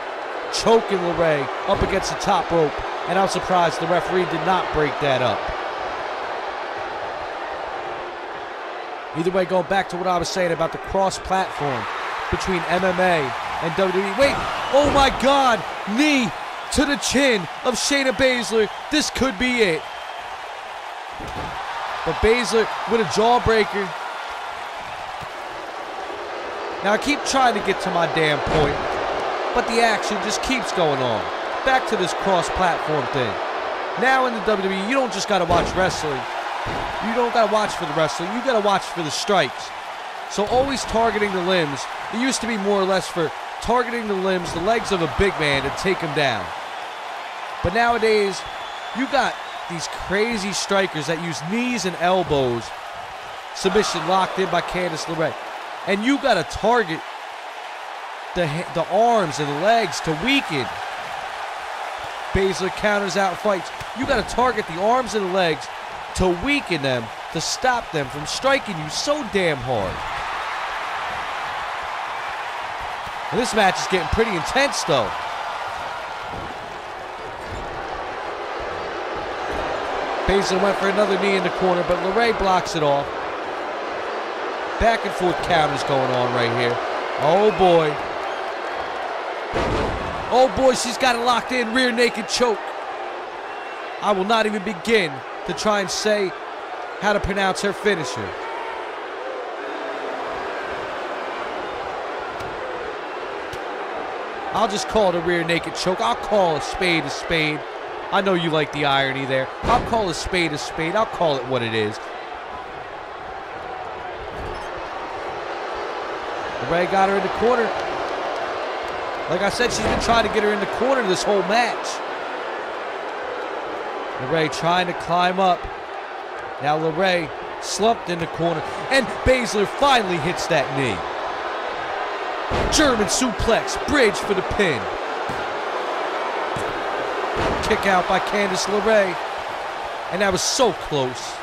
choking LeRae up against the top rope. And I'm surprised the referee did not break that up. Either way, going back to what I was saying about the cross-platform between MMA and WWE. Wait, oh my God, knee to the chin of Shayna Baszler. This could be it. But Baszler with a jawbreaker. Now I keep trying to get to my damn point, but the action just keeps going on. Back to this cross-platform thing. Now in the WWE, you don't just got to watch wrestling. You don't got to watch for the wrestling. You got to watch for the strikes. So always targeting the limbs. It used to be more or less for targeting the limbs, the legs of a big man to take him down. But nowadays, you got these crazy strikers that use knees and elbows. Submission locked in by Candice LeRae. And you got to target the arms and the legs to weaken. Baszler counters out fights. You got to target the arms and the legs to weaken them, to stop them from striking you so damn hard. And this match is getting pretty intense though. Baszler went for another knee in the corner, but LeRae blocks it off. Back and forth counters going on right here. Oh boy. Oh boy, she's got it locked in, rear naked choke. I will not even begin to try and say how to pronounce her finisher. I'll just call it a rear naked choke. I'll call a spade a spade. I know you like the irony there. I'll call a spade a spade. I'll call it what it is. LeRae got her in the corner. Like I said, she's been trying to get her in the corner this whole match. LeRae trying to climb up. Now LeRae slumped in the corner, and Baszler finally hits that knee. German suplex, bridge for the pin. Kick out by Candice LeRae, and that was so close.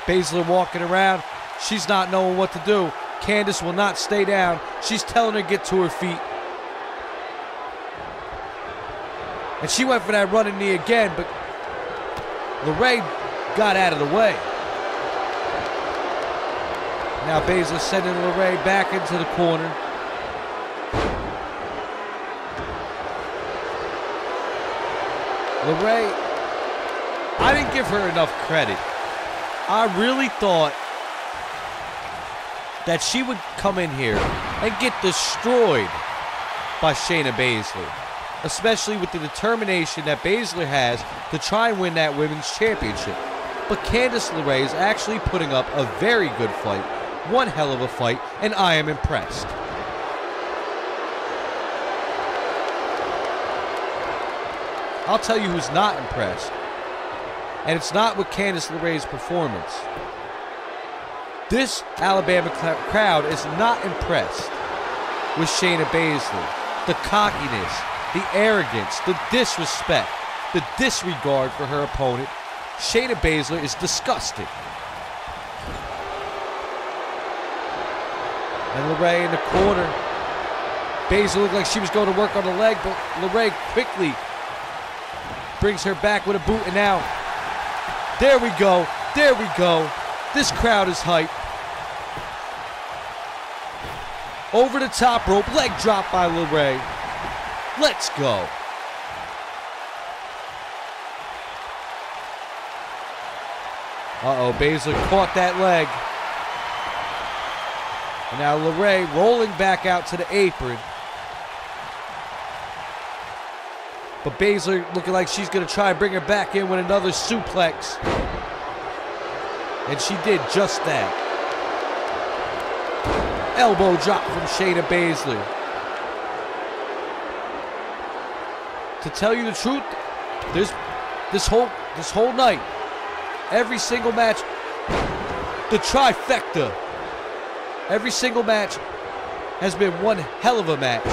Baszler walking around, she's not knowing what to do. Candice will not stay down. She's telling her to get to her feet. And she went for that running knee again, but LeRae got out of the way. Now Baszler sending LeRae back into the corner. LeRae, I didn't give her enough credit. I really thought that she would come in here and get destroyed by Shayna Baszler, especially with the determination that Baszler has to try and win that women's championship. But Candice LeRae is actually putting up a very good fight, one hell of a fight, and I am impressed. I'll tell you who's not impressed, and it's not with Candice LeRae's performance. This Alabama crowd is not impressed with Shayna Baszler. The cockiness, the arrogance, the disrespect, the disregard for her opponent. Shayna Baszler is disgusting. And LeRae in the corner. Baszler looked like she was going to work on the leg, but LeRae quickly brings her back with a boot, and now, there we go, there we go. This crowd is hype. Over the top rope, leg drop by LeRae. Let's go. Uh-oh, Baszler caught that leg. And now LeRae rolling back out to the apron. But Baszler looking like she's going to try and bring her back in with another suplex. And she did just that. Elbow drop from Shayna Baszler. To tell you the truth, there's this whole night, every single match, the trifecta, every single match has been one hell of a match.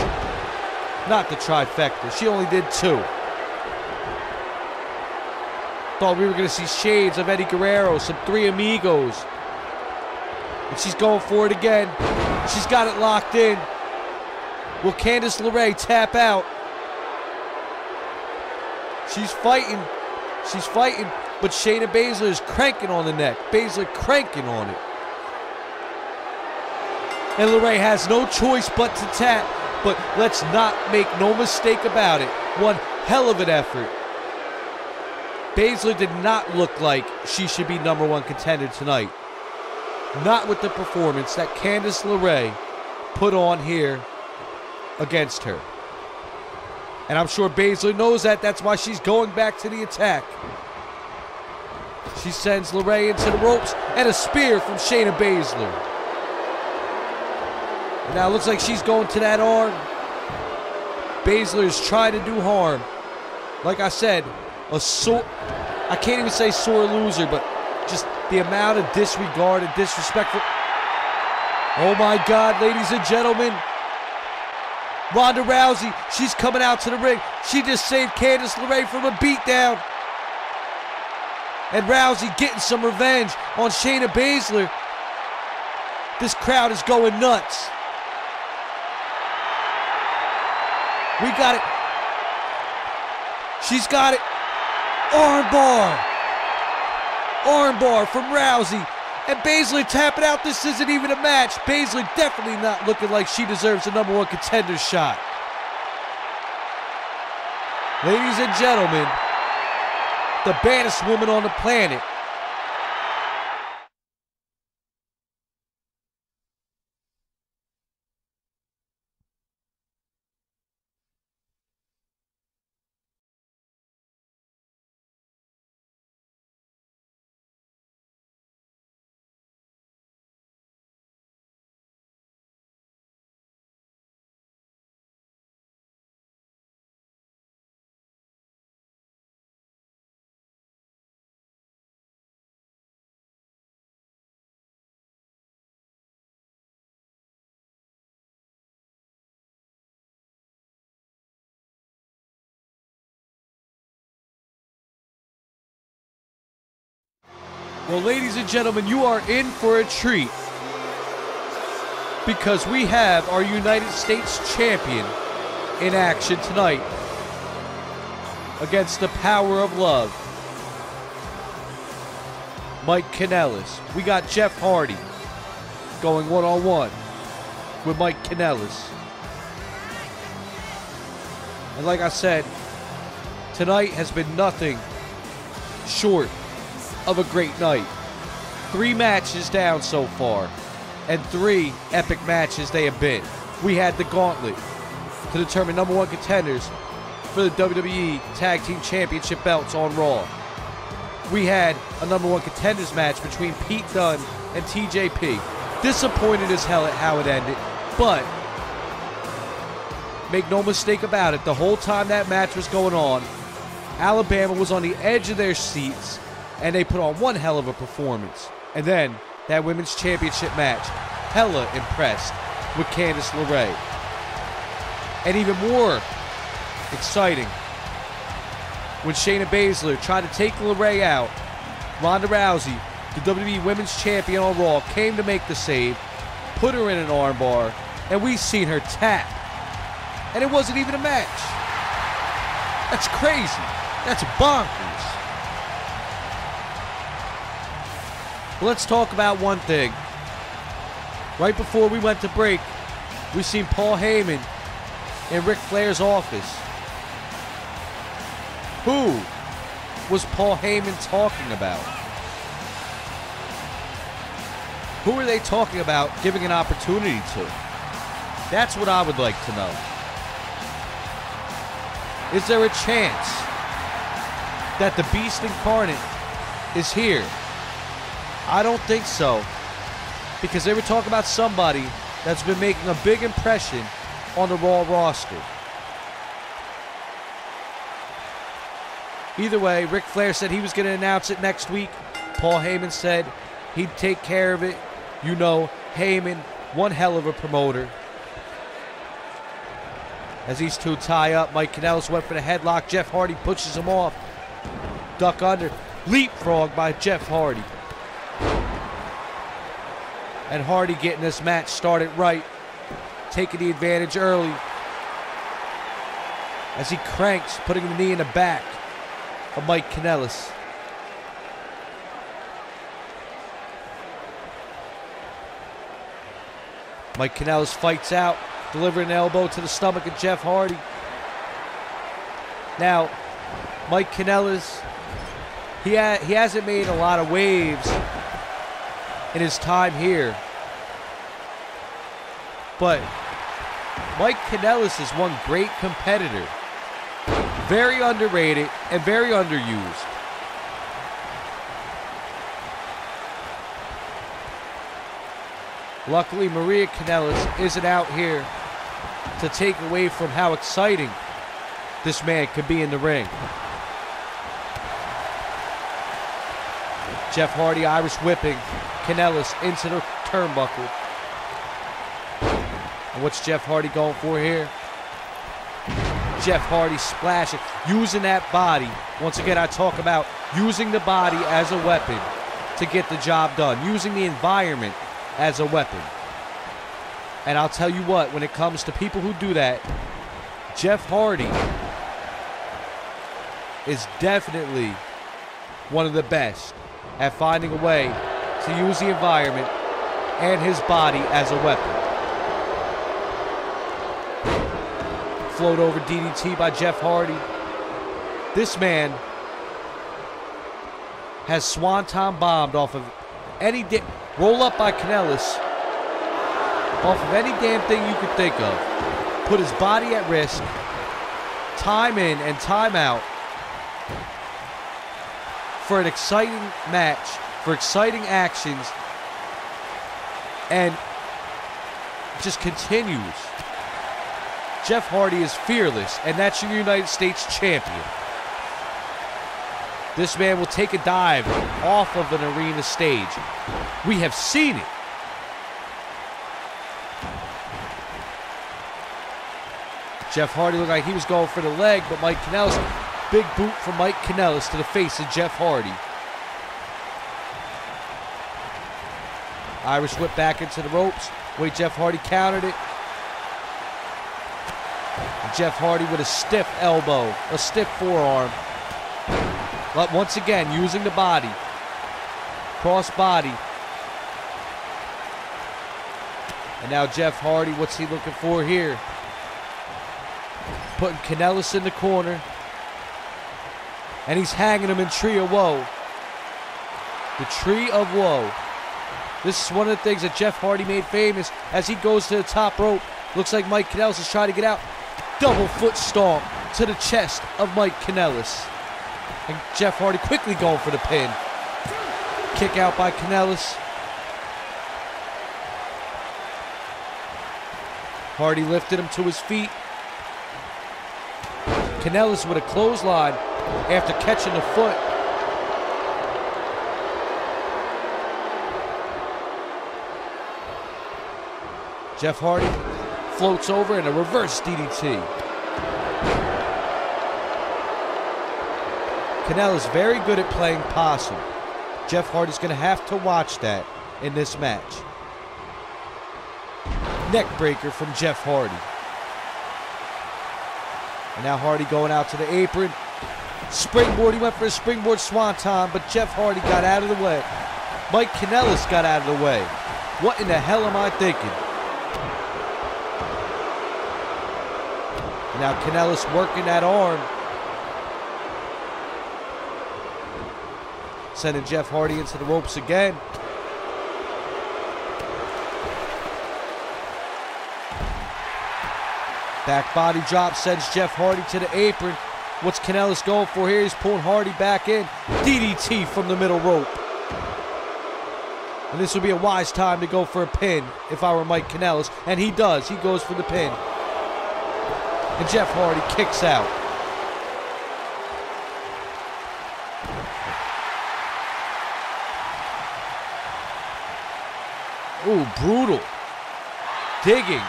Not the trifecta. She only did 2. Thought we were going to see shades of Eddie Guerrero, some Three Amigos. And she's going for it again. She's got it locked in. Will Candice LeRae tap out? She's fighting. She's fighting. But Shayna Baszler is cranking on the neck. Baszler cranking on it. And LeRae has no choice but to tap. But let's not make no mistake about it. One hell of an effort. Baszler did not look like she should be #1 contender tonight. Not with the performance that Candice LeRae put on here against her. And I'm sure Baszler knows that. That's why she's going back to the attack. She sends LeRae into the ropes, and a spear from Shayna Baszler. And now it looks like she's going to that arm. Baszler is trying to do harm. Like I said, I can't even say sore loser, but just the amount of disregard and disrespectful. Oh my God, ladies and gentlemen. Ronda Rousey, she's coming out to the ring. She just saved Candice LeRae from a beatdown. And Rousey getting some revenge on Shayna Baszler. This crowd is going nuts. We got it. She's got it. Armbar. Armbar from Rousey. And Baszler tapping out. This isn't even a match. Baszler definitely not looking like she deserves a #1 contender shot. Ladies and gentlemen, the baddest woman on the planet, Well, ladies and gentlemen, you are in for a treat because we have our United States champion in action tonight against the power of love, Mike Kanellis. We got Jeff Hardy going one-on-one with Mike Kanellis. And like I said, tonight has been nothing short of a great night. 3 matches down so far, and 3 epic matches they have been. We had the gauntlet to determine number 1 contenders for the WWE Tag Team Championship belts on Raw. We had a number 1 contenders match between Pete Dunne and TJP. Disappointed as hell at how it ended, but make no mistake about it, the whole time that match was going on, Alabama was on the edge of their seats, and they put on one hell of a performance. And then that women's championship match, hella impressed with Candice LeRae. And even more exciting, when Shayna Baszler tried to take LeRae out, Ronda Rousey, the WWE Women's Champion on Raw, came to make the save, put her in an armbar, and we seen her tap. And it wasn't even a match. That's crazy. That's bonkers. But let's talk about one thing. Right before we went to break, we seen Paul Heyman in Ric Flair's office. Who was Paul Heyman talking about? Who are they talking about giving an opportunity to? That's what I would like to know. Is there a chance that the Beast Incarnate is here? I don't think so, because they were talking about somebody that's been making a big impression on the Raw roster. Either way, Ric Flair said he was going to announce it next week. Paul Heyman said he'd take care of it. You know, Heyman, one hell of a promoter. As these two tie up, Mike Kanellis went for the headlock. Jeff Hardy pushes him off. Duck under. Leapfrog by Jeff Hardy. And Hardy getting this match started right. Taking the advantage early. As he cranks, putting the knee in the back of Mike Kanellis. Mike Kanellis fights out, delivering an elbow to the stomach of Jeff Hardy. Now, Mike Kanellis, he hasn't made a lot of waves in his time here. But Mike Kanellis is one great competitor. Very underrated and very underused. Luckily, Maria Kanellis isn't out here to take away from how exciting this man could be in the ring. Jeff Hardy Irish whipping Kanellis into the turnbuckle. And what's Jeff Hardy going for here? Jeff Hardy splashing, using that body. Once again, I talk about using the body as a weapon to get the job done. Using the environment as a weapon. And I'll tell you what, when it comes to people who do that, Jeff Hardy is definitely one of the best at finding a way to use the environment and his body as a weapon. Float over DDT by Jeff Hardy. This man has swanton bombed off of any roll up by Kanellis, off of any damn thing you could think of. Put his body at risk, time in and time out, for an exciting match, for exciting actions, and just continues. Jeff Hardy is fearless, and that's your United States champion. This man will take a dive off of an arena stage. We have seen it. Jeff Hardy looked like he was going for the leg, but Mike Kanellis, big boot from Mike Kanellis to the face of Jeff Hardy. Irish whip back into the ropes. Wait, Jeff Hardy countered it. And Jeff Hardy with a stiff elbow, a stiff forearm. But once again, using the body. Cross body. And now Jeff Hardy, what's he looking for here? Putting Kanellis in the corner. And he's hanging him in Tree of Woe. The Tree of Woe. This is one of the things that Jeff Hardy made famous as he goes to the top rope. Looks like Mike Kanellis is trying to get out. Double foot stomp to the chest of Mike Kanellis. And Jeff Hardy quickly going for the pin. Kick out by Kanellis. Hardy lifted him to his feet. Kanellis with a clothesline after catching the foot. Jeff Hardy floats over in a reverse DDT. Kanellis very good at playing possum. Jeff Hardy's going to have to watch that in this match. Neck breaker from Jeff Hardy. And now Hardy going out to the apron. Springboard, he went for a springboard swanton, but Jeff Hardy got out of the way. Mike Kanellis got out of the way. What in the hell am I thinking? And now Kanellis working that arm. Sending Jeff Hardy into the ropes again. Back body drop sends Jeff Hardy to the apron. What's Kanellis going for here? He's pulling Hardy back in. DDT from the middle rope. And this would be a wise time to go for a pin if I were Mike Kanellis. And he does. He goes for the pin. And Jeff Hardy kicks out. Ooh, brutal. Digging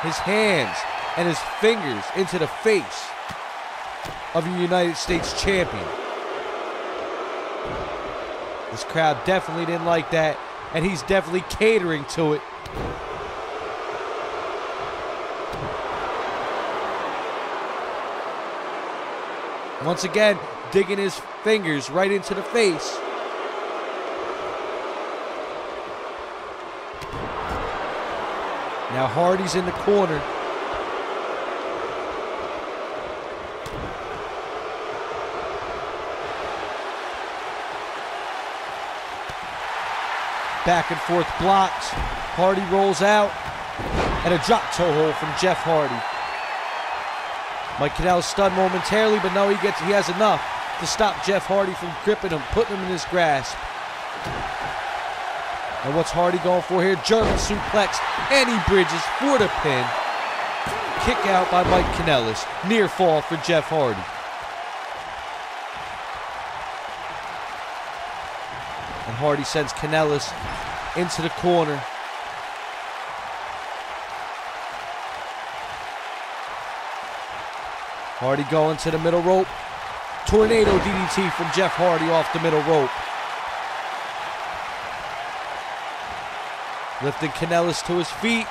his hands and his fingers into the face of a United States champion. This crowd definitely didn't like that, and he's definitely catering to it. Once again, digging his fingers right into the face. Now Hardy's in the corner. Back and forth blocked. Hardy rolls out. And a drop toe hold from Jeff Hardy. Mike Kanellis stunned momentarily, but no, he has enough to stop Jeff Hardy from gripping him, putting him in his grasp. And what's Hardy going for here? German suplex, and he bridges for the pin. Kick out by Mike Kanellis. Near fall for Jeff Hardy. And Hardy sends Kanellis into the corner. Hardy going to the middle rope. Tornado DDT from Jeff Hardy off the middle rope. Lifting Kanellis to his feet.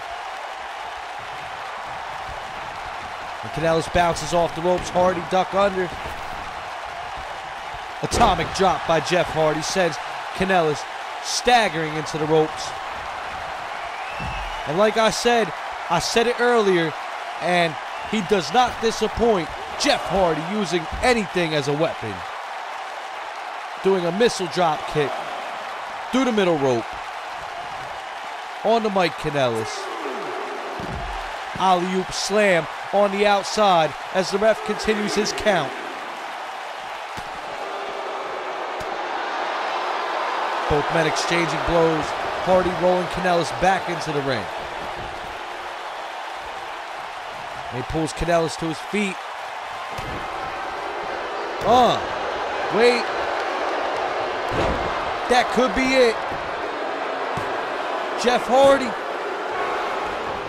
And Kanellis bounces off the ropes. Hardy duck under. Atomic drop by Jeff Hardy sends Kanellis staggering into the ropes. And like I said it earlier, and he does not disappoint. Jeff Hardy using anything as a weapon. Doing a missile drop kick through the middle rope. On to Mike Kanellis. Alley-oop slam on the outside as the ref continues his count. Both men exchanging blows. Hardy rolling Kanellis back into the ring. And he pulls Kanellis to his feet. Wait. That could be it. Jeff Hardy.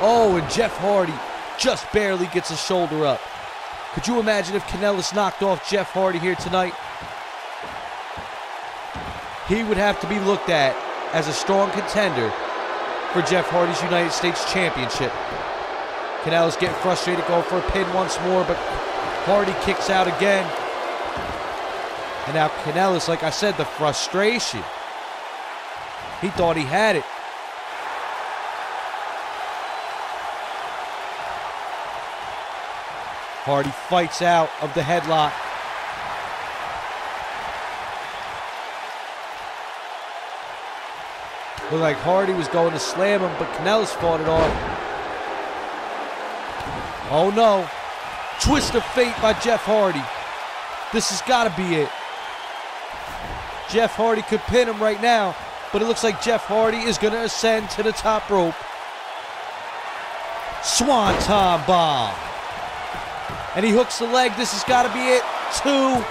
Oh, and Jeff Hardy just barely gets his shoulder up. Could you imagine if Kanellis knocked off Jeff Hardy here tonight? He would have to be looked at as a strong contender for Jeff Hardy's United States Championship. Kanellis getting frustrated, going for a pin once more, but Hardy kicks out again. And now Kanellis, like I said, the frustration. He thought he had it. Hardy fights out of the headlock. Looked like Hardy was going to slam him, but Kanellis fought it off. Oh no. Twist of fate by Jeff Hardy. This has got to be it. Jeff Hardy could pin him right now, but it looks like Jeff Hardy is going to ascend to the top rope. Swanton bomb. And he hooks the leg. This has got to be it. 2,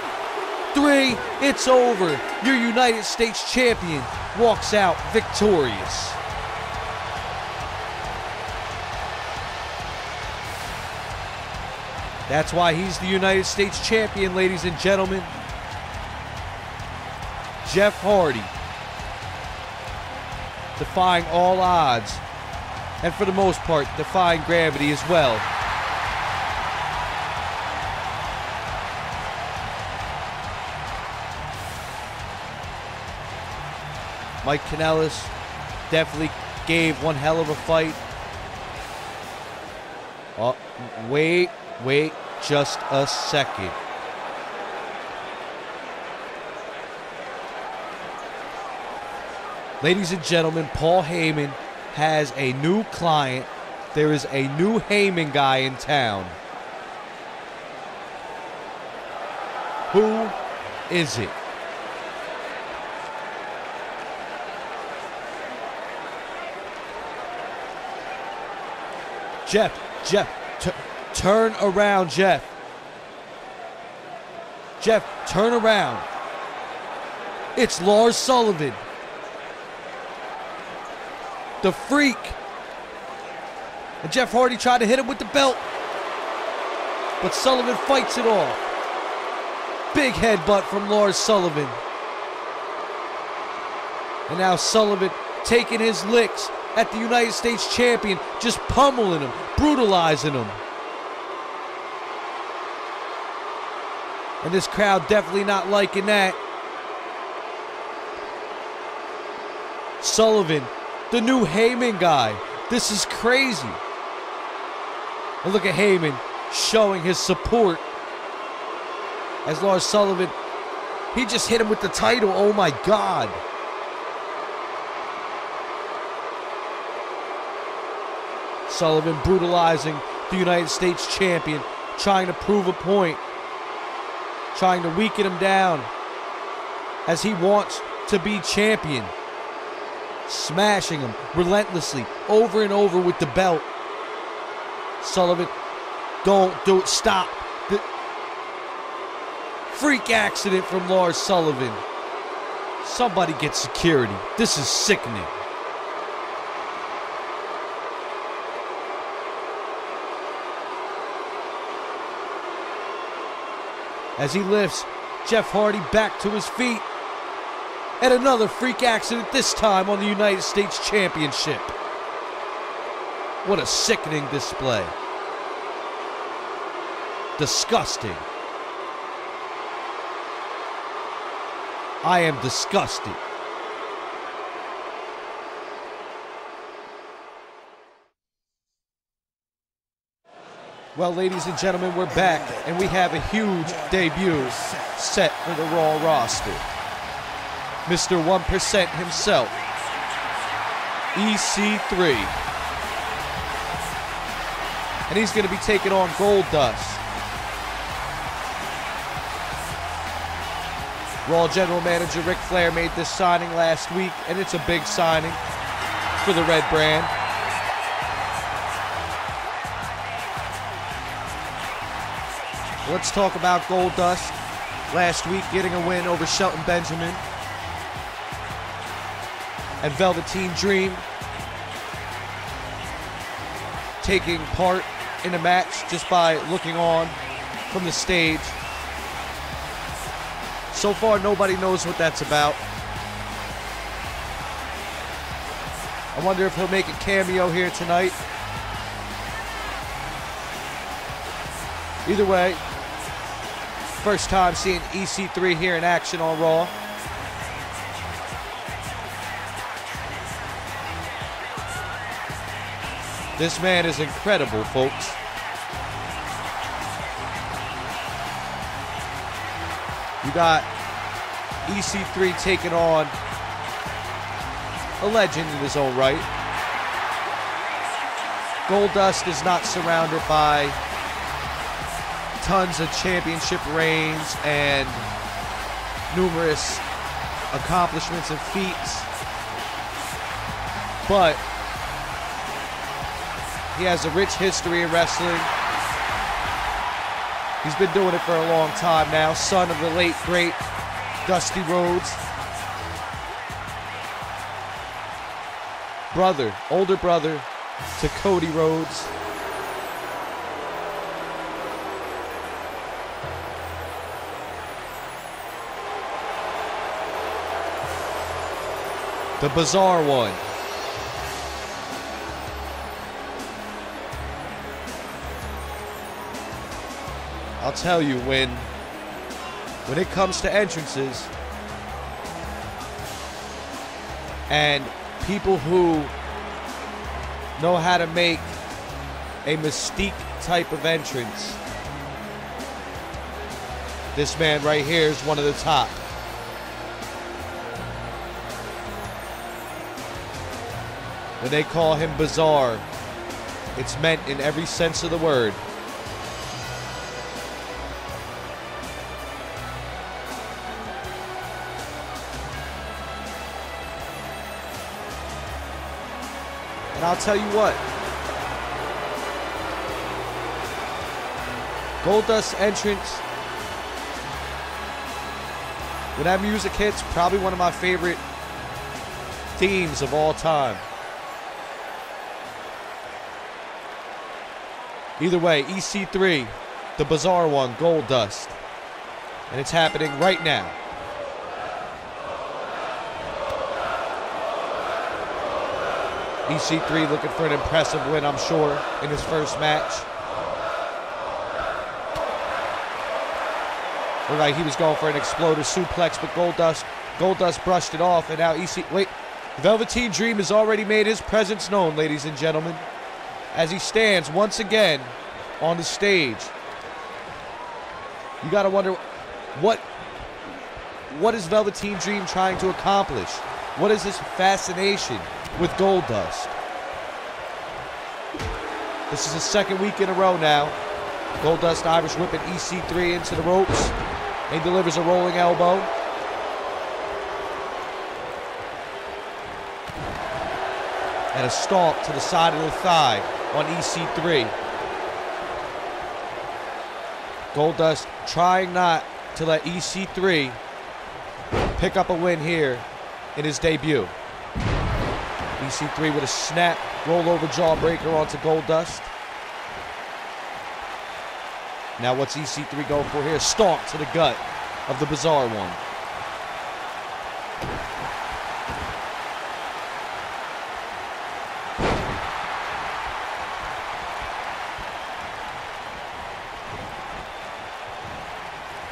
3. It's over. Your United States champion walks out victorious. That's why he's the United States champion, ladies and gentlemen. Jeff Hardy, defying all odds, and for the most part, defying gravity as well. Mike Kanellis definitely gave one hell of a fight. Oh, wait just a second. Ladies and gentlemen, Paul Heyman has a new client. There is a new Heyman guy in town. Who is it? Jeff, turn around, Jeff. Jeff, turn around. It's Lars Sullivan. The Freak. And Jeff Hardy tried to hit him with the belt, but Sullivan fights it off. Big headbutt from Lars Sullivan. And now Sullivan taking his licks at the United States champion, just pummeling him, brutalizing him. And this crowd definitely not liking that. Sullivan, the new Heyman guy. This is crazy. And look at Heyman showing his support as Lars Sullivan, he just hit him with the title. Oh my God. Sullivan brutalizing the United States champion, trying to prove a point, trying to weaken him down as he wants to be champion. Smashing him relentlessly over and over with the belt. Sullivan, don't do it, stop. The freak accident from Lars Sullivan. Somebody get security. This is sickening. As he lifts Jeff Hardy back to his feet. And another freak accident, this time on the United States Championship. What a sickening display. Disgusting. I am disgusted. Well, ladies and gentlemen, we're back, and we have a huge debut set for the Raw roster. Mr. 1% himself, EC3. And he's going to be taking on Goldust. Raw General Manager Ric Flair made this signing last week, and it's a big signing for the Red brand. Let's talk about Goldust. Last week, getting a win over Shelton Benjamin and Velveteen Dream, taking part in a match just by looking on from the stage. So far, nobody knows what that's about. I wonder if he'll make a cameo here tonight. Either way, first time seeing EC3 here in action on Raw. This man is incredible, folks. You got EC3 taking on a legend in his own right. Goldust is not surrounded by tons of championship reigns and numerous accomplishments and feats, but he has a rich history in wrestling. He's been doing it for a long time now. Son of the late, great Dusty Rhodes. Brother, older brother to Cody Rhodes. The Bizarre One. I'll tell you, when it comes to entrances and people who know how to make a mystique type of entrance, this man right here is one of the top. When they call him Bizarre, it's meant in every sense of the word. And I'll tell you what, Goldust's entrance, when that music hits, probably one of my favorite themes of all time. Either way, EC3, the Bizarre One, Goldust. And it's happening right now. EC3 looking for an impressive win, I'm sure, in his first match. Looked like he was going for an exploder suplex, but Goldust brushed it off, and now wait, Velveteen Dream has already made his presence known, ladies and gentlemen, as he stands once again on the stage. You gotta wonder, what is Velveteen Dream trying to accomplish? What is his fascination with Goldust? This is the second week in a row now. Goldust Irish whipping EC3 into the ropes. He delivers a rolling elbow. And a stomp to the side of the thigh on EC3. Goldust trying not to let EC3 pick up a win here in his debut. EC3 with a snap, rollover jawbreaker onto Goldust. Now what's EC3 going for here? Stomp to the gut of the Bizarre One.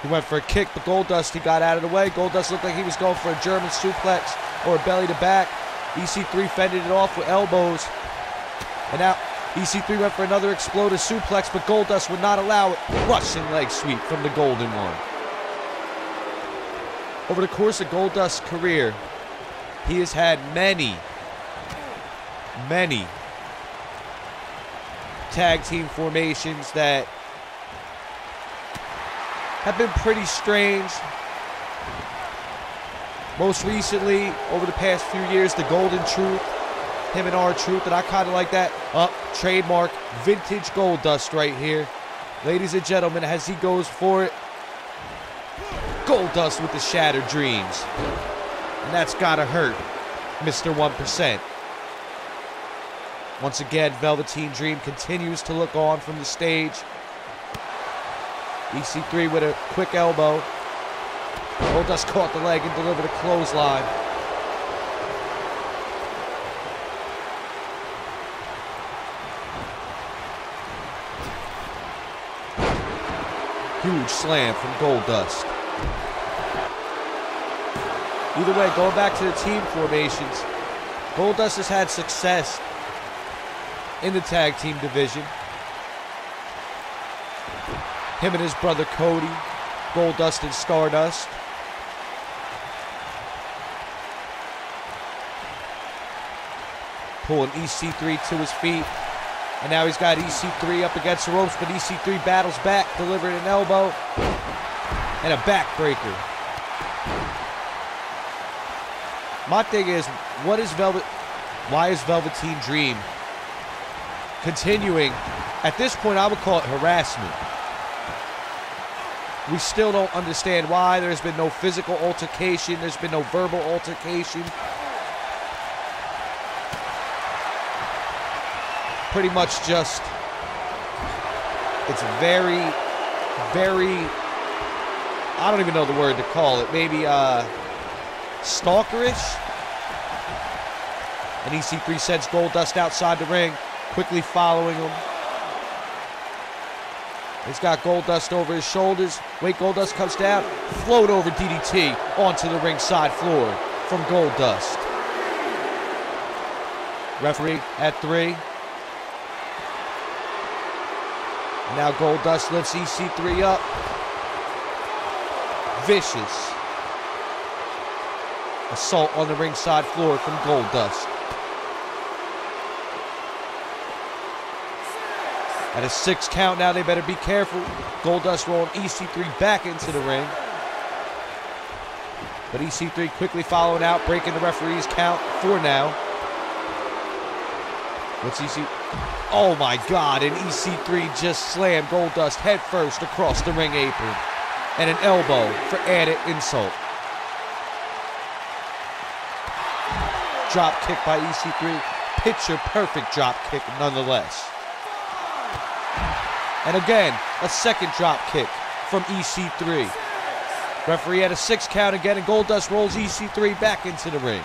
He went for a kick, but Goldust, he got out of the way. Goldust looked like he was going for a German suplex or a belly to back. EC3 fended it off with elbows. And now EC3 went for another explosive suplex, but Goldust would not allow it. Rushing leg sweep from the Golden One. Over the course of Goldust's career, he has had many tag team formations that have been pretty strange. Most recently, over the past few years, the Golden Truth, him and R-Truth, and I kind of like that. Trademark, vintage Goldust right here. Ladies and gentlemen, as he goes for it, Goldust with the Shattered Dreams. And that's gotta hurt, Mr. 1%. Once again, Velveteen Dream continues to look on from the stage. EC3 with a quick elbow. Goldust caught the leg and delivered a clothesline. Huge slam from Goldust. Either way, going back to the team formations, Goldust has had success in the tag team division. Him and his brother Cody, Goldust and Stardust. Pulling EC3 to his feet. And now he's got EC3 up against the ropes, but EC3 battles back, delivering an elbow and a backbreaker. My thing is, why is Velveteen Dream continuing? At this point, I would call it harassment. We still don't understand why. There's been no physical altercation. There's been no verbal altercation. Pretty much just, it's very, very, I don't even know the word to call it. Maybe stalkerish. And EC3 sends Goldust outside the ring, quickly following him. He's got Goldust over his shoulders. Wait, Goldust comes down. Float over DDT onto the ringside floor from Goldust. Referee at 3. Now Goldust lifts EC3 up. Vicious assault on the ringside floor from Goldust. At a 6 count now, they better be careful. Goldust rolling EC3 back into the ring. But EC3 quickly following out, breaking the referee's count. 4 now. What's EC? Oh my God, and EC3 just slammed Goldust head first across the ring apron. And an elbow for added insult. Drop kick by EC3. Picture perfect drop kick nonetheless. And again, a second drop kick from EC3. Referee had a 6 count again, and Goldust rolls EC3 back into the ring.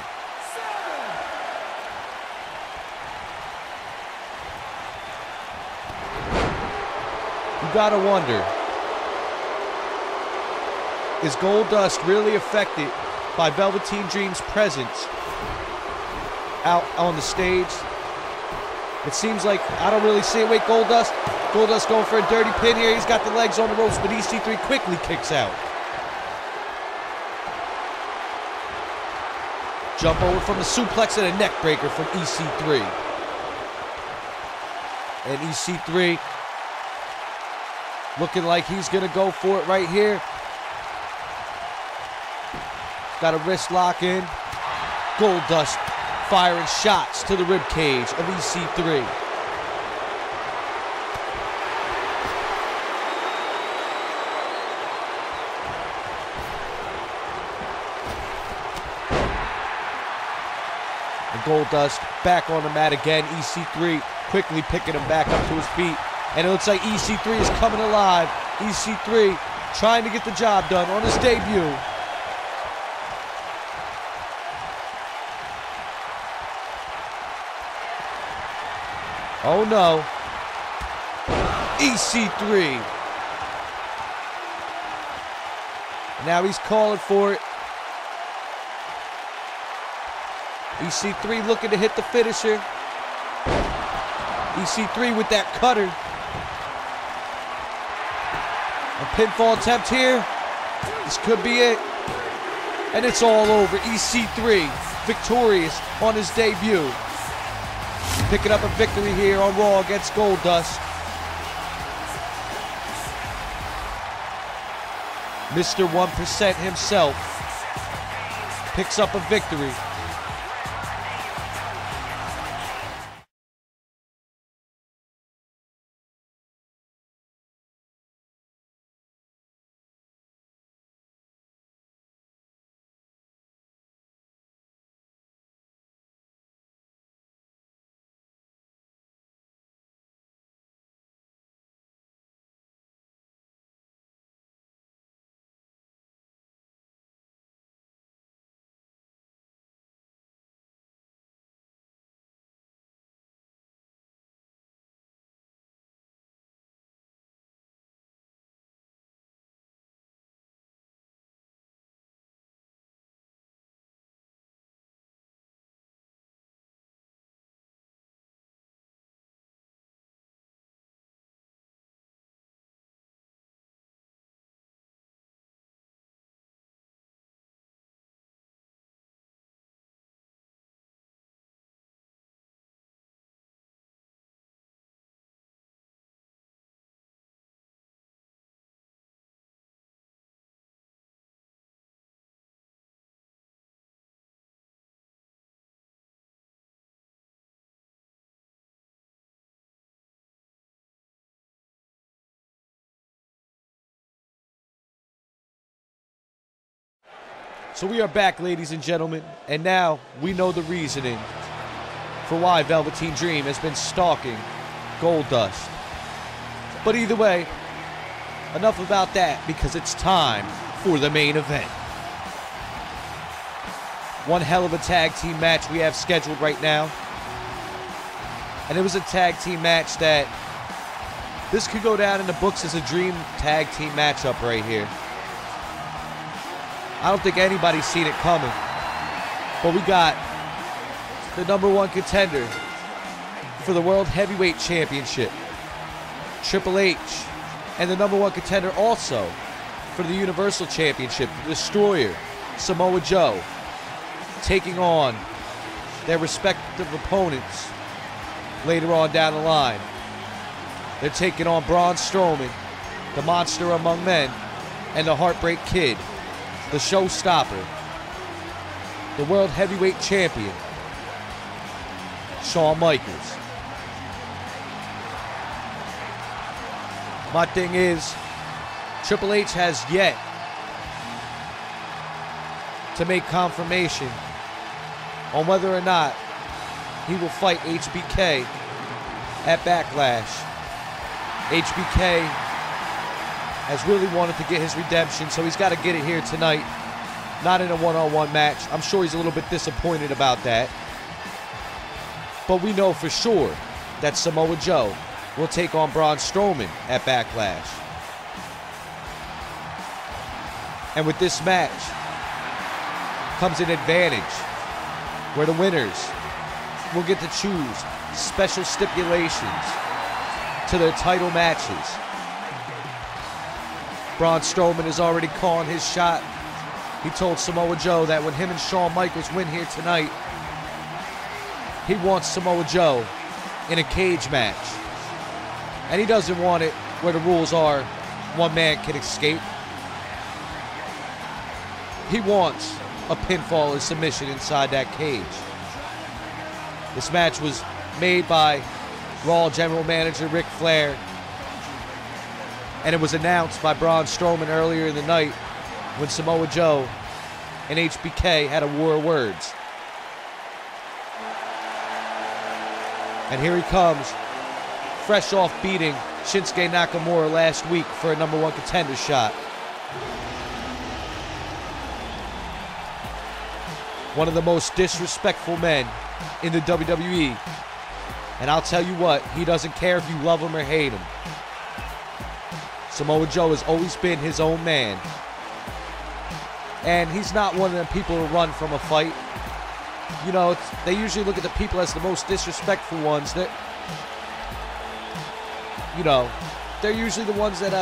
You gotta wonder, is Goldust really affected by Velveteen Dream's presence out on the stage? It seems like I don't really see it. Wait, Goldust going for a dirty pin here. He's got the legs on the ropes, but EC3 quickly kicks out. Jump over from the suplex and a neck breaker from EC3. And EC3 looking like he's going to go for it right here. Got a wrist lock in. Goldust firing shots to the ribcage of EC3. And Goldust back on the mat again. EC3 quickly picking him back up to his feet. And it looks like EC3 is coming alive. EC3 trying to get the job done on his debut. Oh no. EC3. Now he's calling for it. EC3 looking to hit the finisher. EC3 with that cutter. A pinfall attempt here. This could be it. And it's all over. EC3 victorious on his debut. Picking up a victory here on Raw against Goldust. Mr. 1% himself picks up a victory. So we are back, ladies and gentlemen, and now we know the reasoning for why Velveteen Dream has been stalking Goldust. But either way, enough about that, because it's time for the main event. One hell of a tag team match we have scheduled right now. And it was a tag team match that this could go down in the books as a dream tag team matchup right here. I don't think anybody's seen it coming. But we got the #1 contender for the World Heavyweight Championship, Triple H, and the #1 contender also for the Universal Championship, the Destroyer, Samoa Joe, taking on their respective opponents later on down the line. They're taking on Braun Strowman, the Monster Among Men, and the Heartbreak Kid, the Showstopper, the World Heavyweight Champion, Shawn Michaels. My thing is, Triple H has yet to make confirmation on whether or not he will fight HBK at Backlash. HBK has really wanted to get his redemption, so he's got to get it here tonight. Not in a one-on-one match. I'm sure he's a little bit disappointed about that. But we know for sure that Samoa Joe will take on Braun Strowman at Backlash. And with this match comes an advantage where the winners will get to choose special stipulations to their title matches. Braun Strowman is already calling his shot. He told Samoa Joe that when him and Shawn Michaels win here tonight, he wants Samoa Joe in a cage match. And he doesn't want it where the rules are one man can escape. He wants a pinfall or submission inside that cage. This match was made by Raw General Manager Ric Flair, and it was announced by Braun Strowman earlier in the night when Samoa Joe and HBK had a war of words. And here he comes, fresh off beating Shinsuke Nakamura last week for a #1 contender shot. One of the most disrespectful men in the WWE. And I'll tell you what, he doesn't care if you love him or hate him. Samoa Joe has always been his own man. And he's not one of them people who run from a fight. You know, they usually look at the people as the most disrespectful ones. That, you know, they're usually the ones that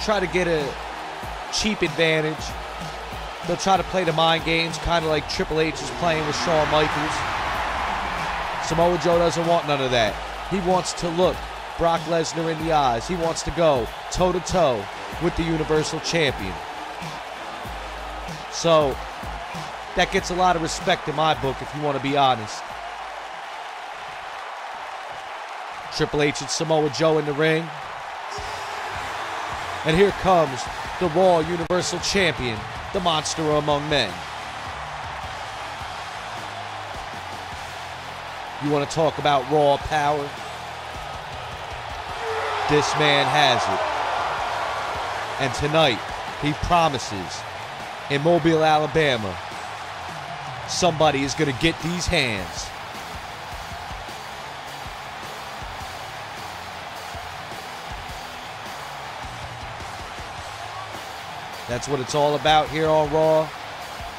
try to get a cheap advantage. They'll try to play the mind games, kind of like Triple H is playing with Shawn Michaels. Samoa Joe doesn't want none of that. He wants to look Brock Lesnar in the eyes. He wants to go toe-to-toe with the Universal Champion. So, that gets a lot of respect in my book, if you want to be honest. Triple H and Samoa Joe in the ring. And here comes the Raw Universal Champion, the Monster Among Men. You want to talk about raw power? This man has it. And tonight, he promises, in Mobile, Alabama, somebody is going to get these hands. That's what it's all about here on Raw.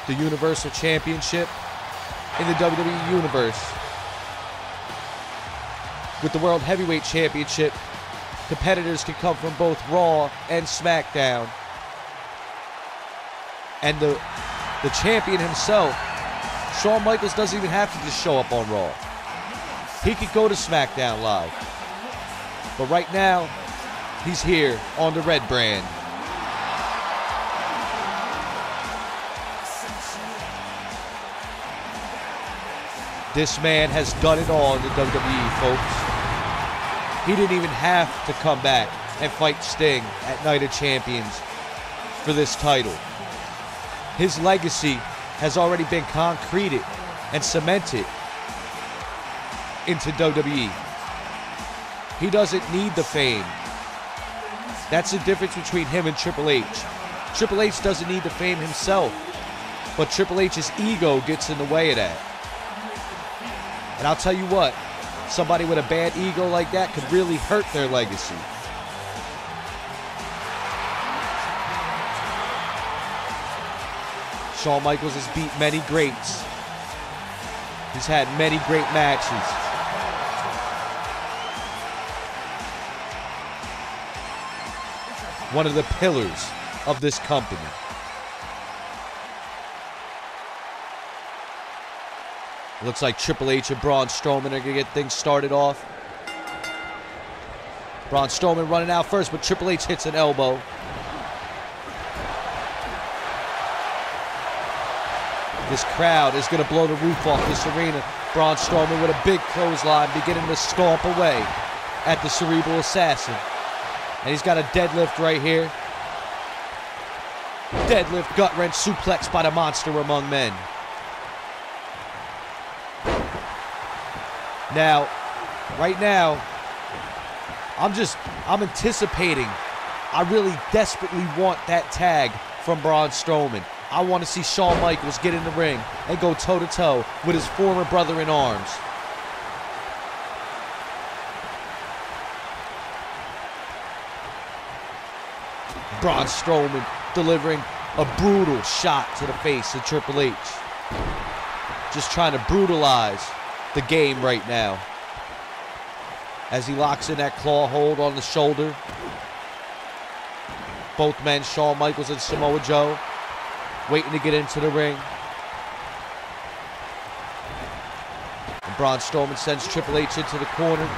The Universal Championship in the WWE Universe. With the World Heavyweight Championship, competitors can come from both Raw and SmackDown. And the champion himself, Shawn Michaels, doesn't even have to just show up on Raw. He could go to SmackDown Live. But right now, he's here on the Red brand. This man has done it all in the WWE, folks. He didn't even have to come back and fight Sting at Night of Champions for this title. His legacy has already been concreted and cemented into WWE. He doesn't need the fame. That's the difference between him and Triple H. Triple H doesn't need the fame himself, but Triple H's ego gets in the way of that. And I'll tell you what, somebody with a bad ego like that could really hurt their legacy. Shawn Michaels has beat many greats. He's had many great matches. One of the pillars of this company. Looks like Triple H and Braun Strowman are going to get things started off. Braun Strowman running out first, but Triple H hits an elbow. This crowd is going to blow the roof off this arena. Braun Strowman with a big clothesline beginning to stomp away at the Cerebral Assassin. And he's got a deadlift right here. Deadlift gut wrench suplex by the Monster Among Men. Now, right now, I'm anticipating. I really desperately want that tag from Braun Strowman. I want to see Shawn Michaels get in the ring and go toe-to-toe with his former brother in arms. Braun Strowman delivering a brutal shot to the face of Triple H. Just trying to brutalize the game right now. As he locks in that claw hold on the shoulder. Both men, Shawn Michaels and Samoa Joe, waiting to get into the ring. And Braun Strowman sends Triple H into the corner.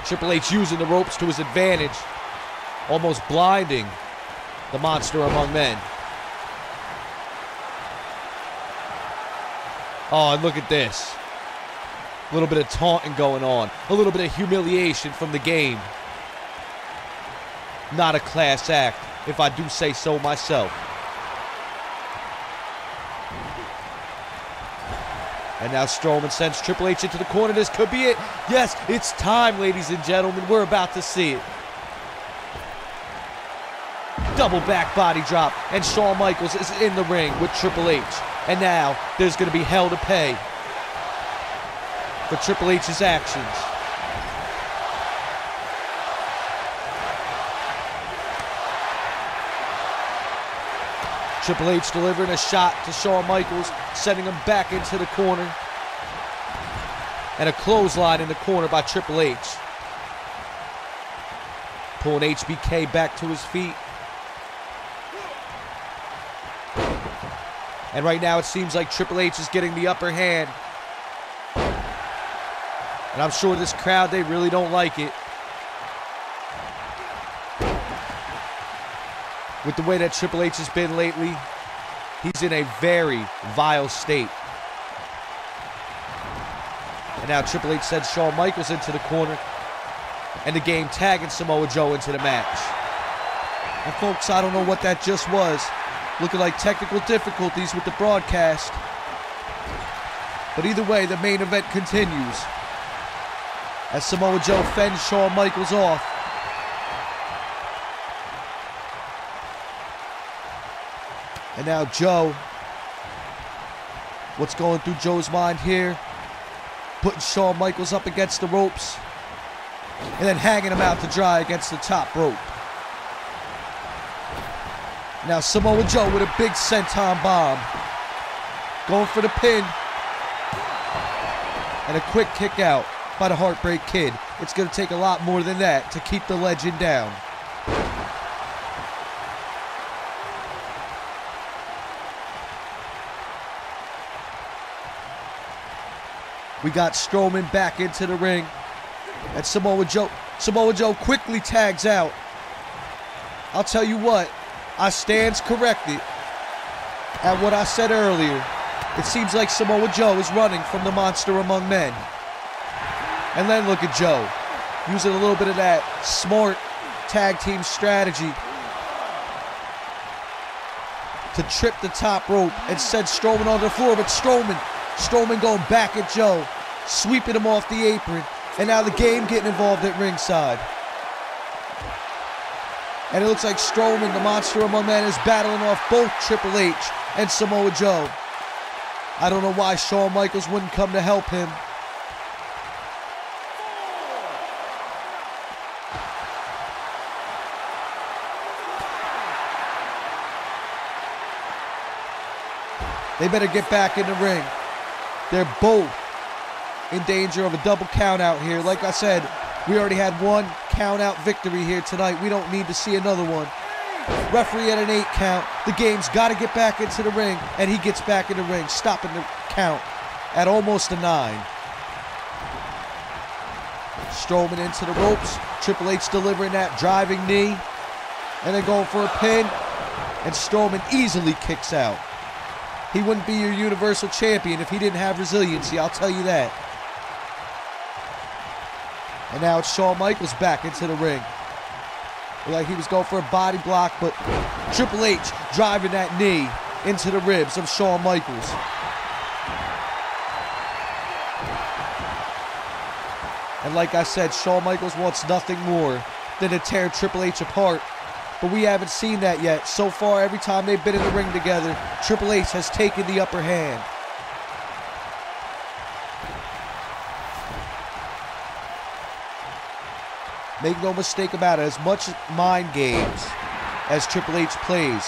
Triple H using the ropes to his advantage, almost blinding the Monster Among Men. Oh, and look at this. A little bit of taunting going on. A little bit of humiliation from the game. Not a class act, if I do say so myself. And now Strowman sends Triple H into the corner. This could be it. Yes, it's time, ladies and gentlemen. We're about to see it. Double back body drop. And Shawn Michaels is in the ring with Triple H. And now there's going to be hell to pay for Triple H's actions. Triple H delivering a shot to Shawn Michaels, sending him back into the corner. And a clothesline in the corner by Triple H. Pulling HBK back to his feet. And right now it seems like Triple H is getting the upper hand. And I'm sure this crowd, they really don't like it. With the way that Triple H has been lately, he's in a very vile state. And now Triple H sends Shawn Michaels into the corner. And the game tagging Samoa Joe into the match. And folks, I don't know what that just was. Looking like technical difficulties with the broadcast. But either way, the main event continues. As Samoa Joe fends Shawn Michaels off. And now Joe, what's going through Joe's mind here? Putting Shawn Michaels up against the ropes. And then hanging him out to dry against the top rope. Now Samoa Joe with a big senton bomb. Going for the pin. And a quick kick out by the Heartbreak Kid. It's going to take a lot more than that to keep the legend down. We got Strowman back into the ring. And Samoa Joe quickly tags out. I'll tell you what, I stands corrected at what I said earlier. It seems like Samoa Joe is running from the Monster Among Men. And then look at Joe, using a little bit of that smart tag team strategy. to trip the top rope and send Strowman on the floor, but Strowman going back at Joe, sweeping him off the apron, and now the game getting involved at ringside. And it looks like Strowman, the monster among men, is battling off both Triple H and Samoa Joe. I don't know why Shawn Michaels wouldn't come to help him. They better get back in the ring. They're both in danger of a double count out here. Like I said, we already had one count out victory here tonight. We don't need to see another one. Referee at an 8 count. The game's got to get back into the ring, and he gets back in the ring, stopping the count at almost a 9. Strowman into the ropes. Triple H delivering that driving knee, and then going for a pin, and Strowman easily kicks out. He wouldn't be your Universal Champion if he didn't have resiliency, I'll tell you that. And now it's Shawn Michaels back into the ring. Like he was going for a body block, but Triple H driving that knee into the ribs of Shawn Michaels. And like I said, Shawn Michaels wants nothing more than to tear Triple H apart. But we haven't seen that yet. So far, every time they've been in the ring together, Triple H has taken the upper hand. Make no mistake about it, as much mind games as Triple H plays,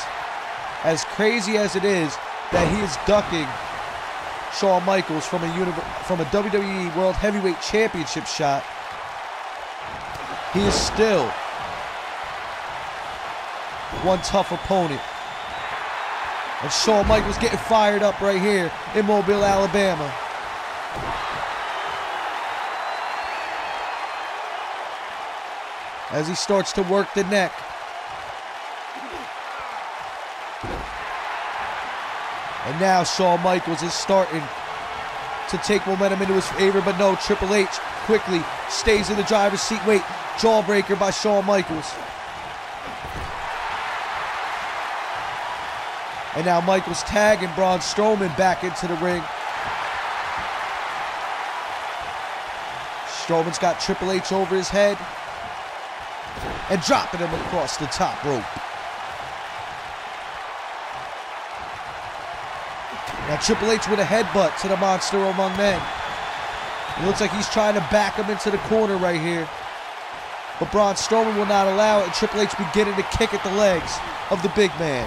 as crazy as it is that he is ducking Shawn Michaels from a WWE World Heavyweight Championship shot, he is still one tough opponent. And Shawn Michaels getting fired up right here in Mobile, Alabama. As he starts to work the neck. And now Shawn Michaels is starting to take momentum into his favor, but no, Triple H quickly stays in the driver's seat. Wait, jawbreaker by Shawn Michaels. And now Michaels tagging Braun Strowman back into the ring. Strowman's got Triple H over his head and dropping him across the top rope. Now Triple H with a headbutt to the monster among men. It looks like he's trying to back him into the corner right here. But Braun Strowman will not allow it, and Triple H beginning to kick at the legs of the big man.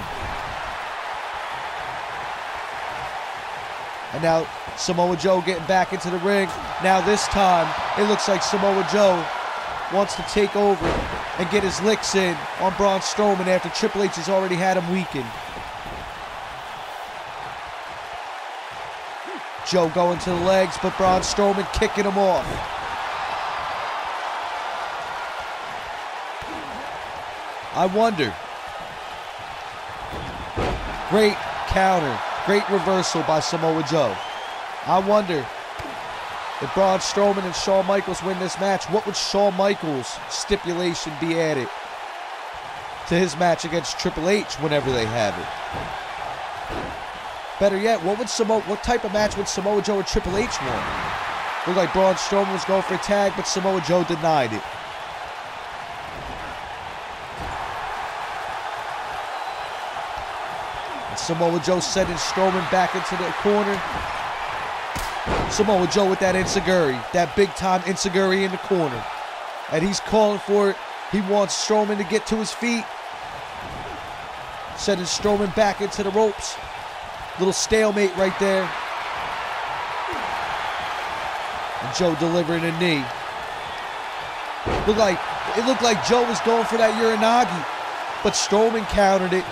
And now Samoa Joe getting back into the ring. Now this time, it looks like Samoa Joe wants to take over and get his licks in on Braun Strowman after Triple H has already had him weakened. Joe going to the legs, but Braun Strowman kicking him off. I wonder. Great counter. Great reversal by Samoa Joe. I wonder if Braun Strowman and Shawn Michaels win this match, what would Shawn Michaels' stipulation be added to his match against Triple H whenever they have it? Better yet, what type of match would Samoa Joe or Triple H want? Looked like Braun Strowman was going for a tag, but Samoa Joe denied it. Samoa Joe sending Strowman back into the corner. Samoa Joe with that enziguri, that big time enziguri in the corner. And he's calling for it. He wants Strowman to get to his feet. Sending Strowman back into the ropes. Little stalemate right there. And Joe delivering a knee. It looked like Joe was going for that Uranagi, but Strowman countered it.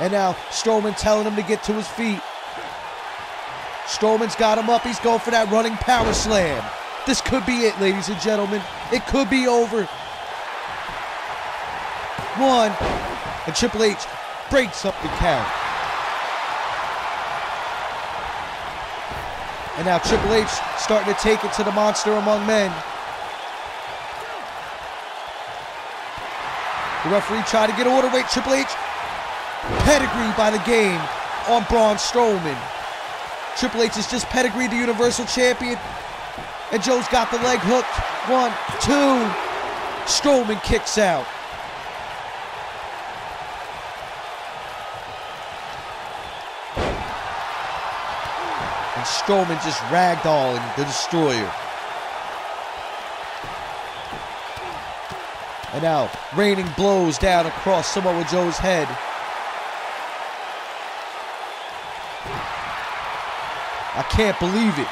And now Strowman telling him to get to his feet. Strowman's got him up. He's going for that running power slam. This could be it, ladies and gentlemen. It could be over. 1. And Triple H breaks up the count. And now Triple H starting to take it to the monster among men. The referee tried to get order. Wait, Triple H Pedigree by the Game on Braun Strowman. Triple H has just pedigreed the Universal Champion. And Joe's got the leg hooked. 1, 2. Strowman kicks out. And Strowman just ragdolling the Destroyer. And now, raining blows down across Samoa Joe's head. I can't believe it.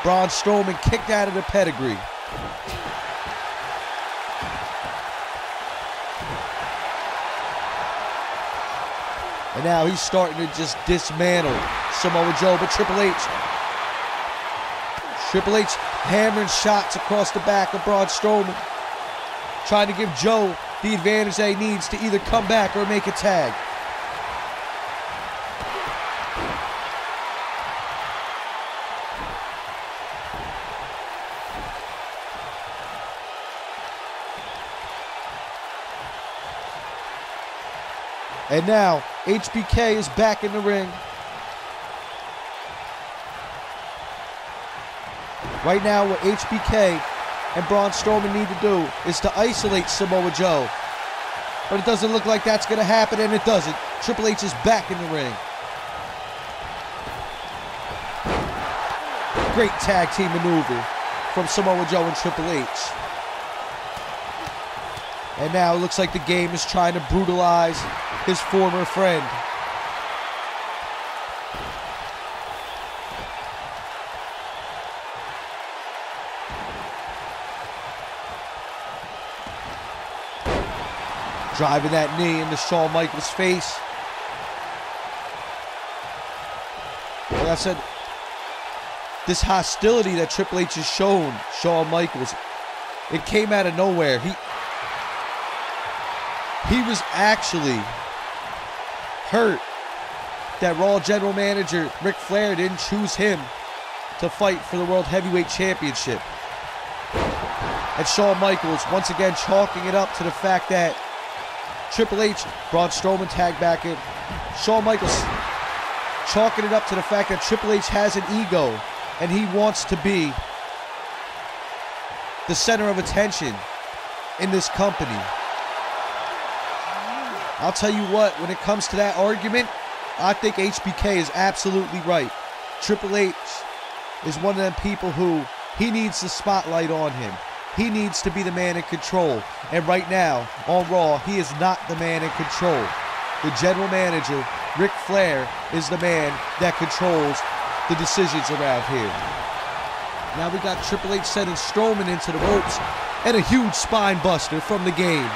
Braun Strowman kicked out of the pedigree. And now he's starting to just dismantle Samoa Joe, but Triple H hammering shots across the back of Braun Strowman, trying to give Joe the advantage that he needs to either come back or make a tag. And now, HBK is back in the ring. Right now, what HBK and Braun Strowman need to do is to isolate Samoa Joe. But it doesn't look like that's going to happen, and it doesn't. Triple H is back in the ring. Great tag team maneuver from Samoa Joe and Triple H. And now it looks like the Game is trying to brutalize his former friend. Driving that knee into Shawn Michaels' face. Like I said, this hostility that Triple H has shown Shawn Michaels, it came out of nowhere. He was actually hurt that Raw General Manager Ric Flair didn't choose him to fight for the World Heavyweight Championship. And Shawn Michaels once again chalking it up to the fact that Triple H, Braun Strowman tagged back in. Shawn Michaels chalking it up to the fact that Triple H has an ego and he wants to be the center of attention in this company. I'll tell you what, when it comes to that argument, I think HBK is absolutely right. Triple H is one of them people who he needs the spotlight on him. He needs to be the man in control. And right now, on Raw, he is not the man in control. The general manager, Ric Flair, is the man that controls the decisions around here. Now we got Triple H sending Strowman into the ropes, and a huge spine buster from the Game.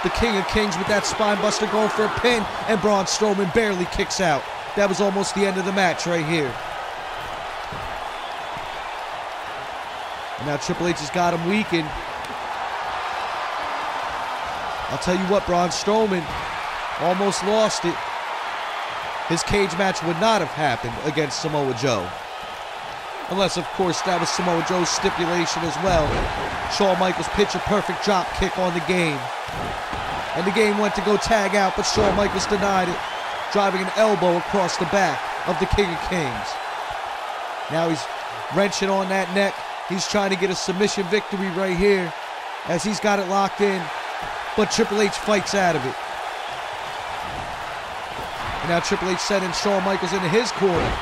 The King of Kings with that spine buster going for a pin, and Braun Strowman barely kicks out. That was almost the end of the match right here. And now Triple H has got him weakened. I'll tell you what, Braun Strowman almost lost it. His cage match would not have happened against Samoa Joe. Unless, of course, that was Samoa Joe's stipulation as well. Shawn Michaels picture-perfect drop kick on the Game. And the Game went to go tag out, but Shawn Michaels denied it, driving an elbow across the back of the King of Kings. Now he's wrenching on that neck. He's trying to get a submission victory right here as he's got it locked in, but Triple H fights out of it. And now Triple H sending Shawn Michaels into his corner.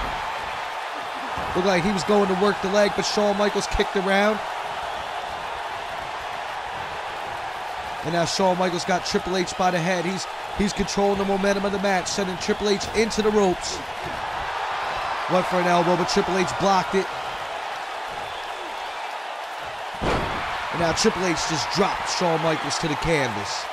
Looked like he was going to work the leg, but Shawn Michaels kicked around. And now Shawn Michaels got Triple H by the head. He's controlling the momentum of the match, sending Triple H into the ropes. Went for an elbow, but Triple H blocked it. And now Triple H just dropped Shawn Michaels to the canvas.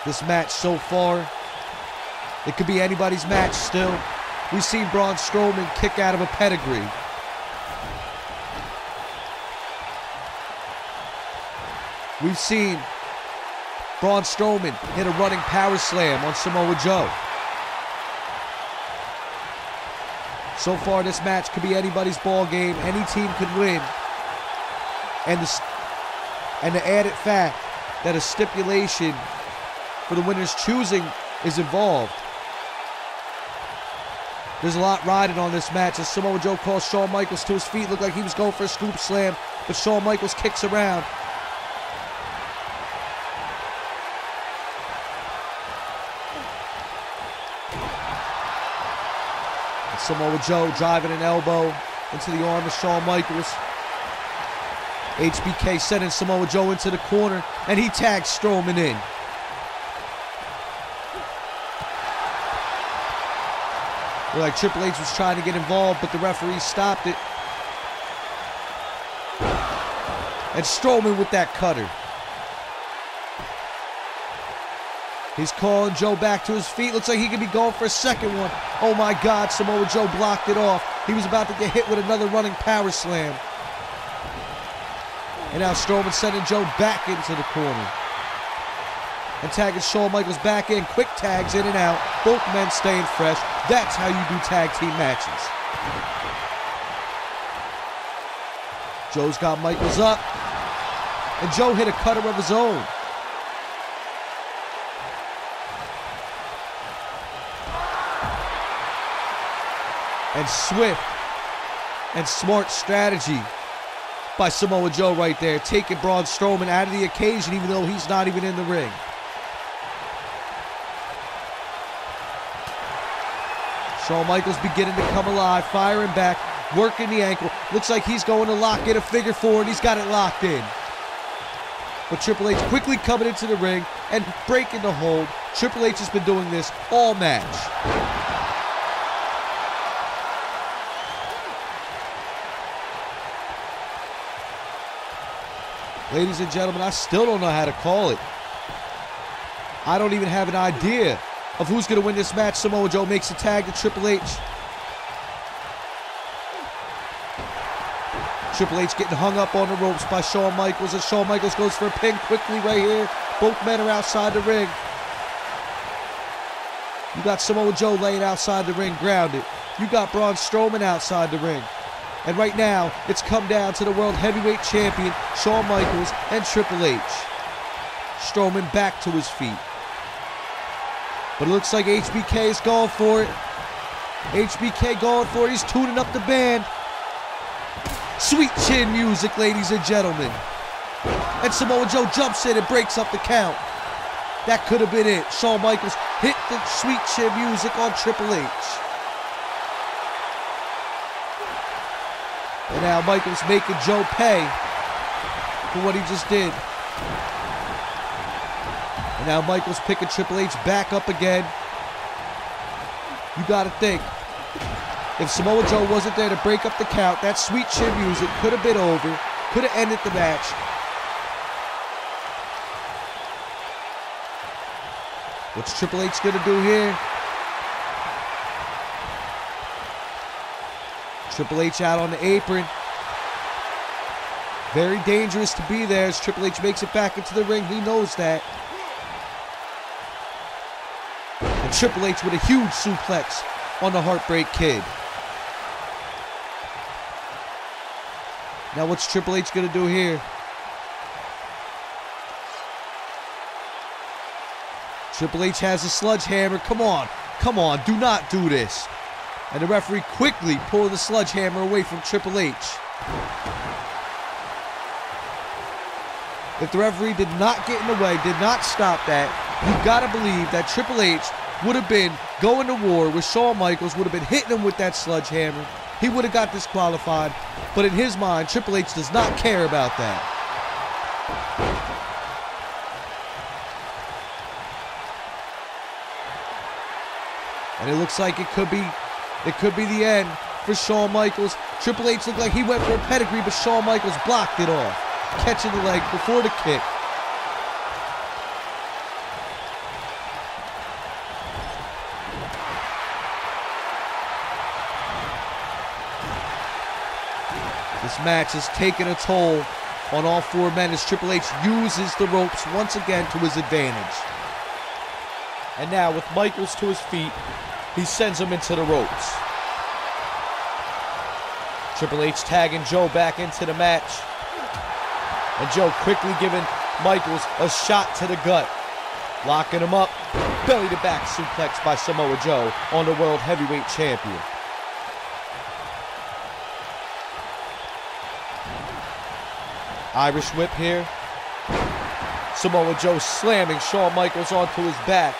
This match so far, it could be anybody's match still. We've seen Braun Strowman kick out of a pedigree. We've seen Braun Strowman hit a running power slam on Samoa Joe. So far, this match could be anybody's ball game. Any team could win. And the added fact that a stipulation for the winner's choosing is involved. There's a lot riding on this match as Samoa Joe calls Shawn Michaels to his feet. Looked like he was going for a scoop slam, but Shawn Michaels kicks around. And Samoa Joe driving an elbow into the arm of Shawn Michaels. HBK sending Samoa Joe into the corner, and he tags Strowman in. Like Triple H was trying to get involved, but the referee stopped it. And Strowman with that cutter. He's calling Joe back to his feet. Looks like he could be going for a second one. Oh my God, Samoa Joe blocked it off. He was about to get hit with another running power slam. And now Strowman sending Joe back into the corner. And tagging Shawn Michaels back in. Quick tags in and out. Both men staying fresh. That's how you do tag team matches. Joe's got Michaels up. And Joe hit a cutter of his own. And swift and smart strategy by Samoa Joe right there. Taking Braun Strowman out of the occasion even though he's not even in the ring. Shawn Michaels beginning to come alive, firing back, working the ankle. Looks like he's going to lock in a figure four, and he's got it locked in. But Triple H quickly coming into the ring and breaking the hold. Triple H has been doing this all match. Ladies and gentlemen, I still don't know how to call it. I don't even have an idea of who's going to win this match. Samoa Joe makes a tag to Triple H. Triple H getting hung up on the ropes by Shawn Michaels, and Shawn Michaels goes for a pin quickly right here. Both men are outside the ring. You got Samoa Joe laying outside the ring, grounded. You got Braun Strowman outside the ring. And right now, it's come down to the World Heavyweight Champion, Shawn Michaels, and Triple H. Strowman back to his feet. But it looks like HBK is going for it. HBK going for it. He's tuning up the band. Sweet chin music, ladies and gentlemen. And Samoa Joe jumps in and breaks up the count. That could have been it. Shawn Michaels hit the sweet chin music on Triple H. And now Michaels making Joe pay for what he just did. And now Michaels picking Triple H back up again. You gotta think, if Samoa Joe wasn't there to break up the count, that sweet chin music could have been over, could have ended the match. What's Triple H gonna do here? Triple H out on the apron. Very dangerous to be there as Triple H makes it back into the ring. He knows that. And Triple H with a huge suplex on the Heartbreak Kid. Now what's Triple H gonna do here? Triple H has a sledgehammer. Come on, come on, do not do this. And the referee quickly pulling the sledgehammer away from Triple H. If the referee did not get in the way, did not stop that, you gotta believe that Triple H would have been going to war with Shawn Michaels, would have been hitting him with that sledgehammer. He would have got disqualified. But in his mind, Triple H does not care about that. And it looks like it could be the end for Shawn Michaels. Triple H looked like he went for a pedigree, but Shawn Michaels blocked it off, catching the leg before the kick. This match has taken a toll on all four men as Triple H uses the ropes once again to his advantage. And now with Michaels to his feet, he sends him into the ropes. Triple H tagging Joe back into the match. And Joe quickly giving Michaels a shot to the gut. Locking him up. Belly to back suplex by Samoa Joe on the World Heavyweight Champion. Irish whip here. Samoa Joe slamming Shawn Michaels onto his back.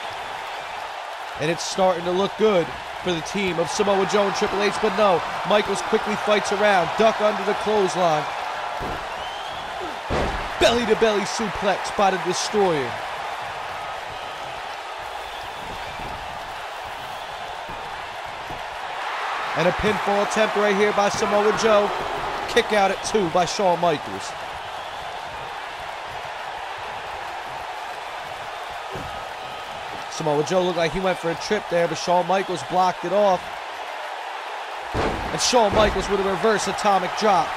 And it's starting to look good for the team of Samoa Joe and Triple H, but no, Michaels quickly fights around, duck under the clothesline. Belly to belly suplex by the Destroyer. And a pinfall attempt right here by Samoa Joe. Kick out at 2 by Shawn Michaels. Samoa Joe looked like he went for a trip there, but Shawn Michaels blocked it off. And Shawn Michaels with a reverse atomic drop.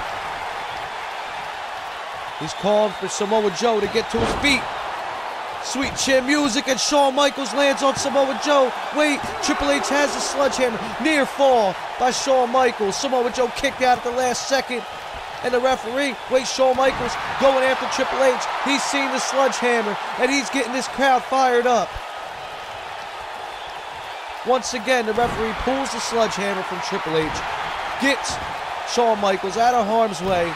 He's calling for Samoa Joe to get to his feet. Sweet chin music, and Shawn Michaels lands on Samoa Joe. Wait, Triple H has a sledgehammer. Near fall by Shawn Michaels. Samoa Joe kicked out at the last second. And the referee, wait, Shawn Michaels going after Triple H. He's seen the sledgehammer, and he's getting this crowd fired up. Once again, the referee pulls the sledgehammer from Triple H, gets Shawn Michaels out of harm's way.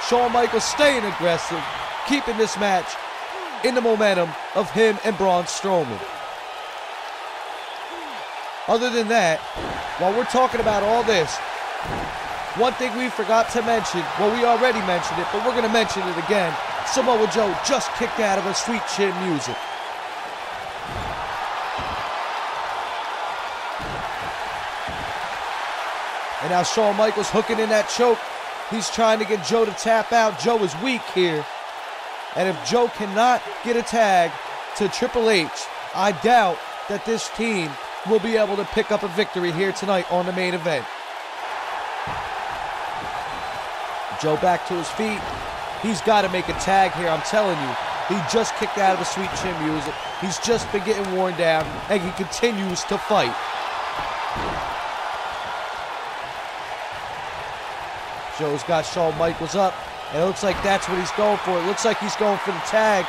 Shawn Michaels staying aggressive, keeping this match in the momentum of him and Braun Strowman. Other than that, while we're talking about all this, one thing we forgot to mention, well, we already mentioned it, but we're going to mention it again. Samoa Joe just kicked out of a Sweet Chin music. And now Shawn Michaels hooking in that choke. He's trying to get Joe to tap out. Joe is weak here. And if Joe cannot get a tag to Triple H, I doubt that this team will be able to pick up a victory here tonight on the main event. Joe back to his feet. He's got to make a tag here, I'm telling you. He just kicked out of the Sweet Chin music. He's just been getting worn down, and he continues to fight. Joe's got Shawn Michaels up, and it looks like that's what he's going for. It looks like he's going for the tag,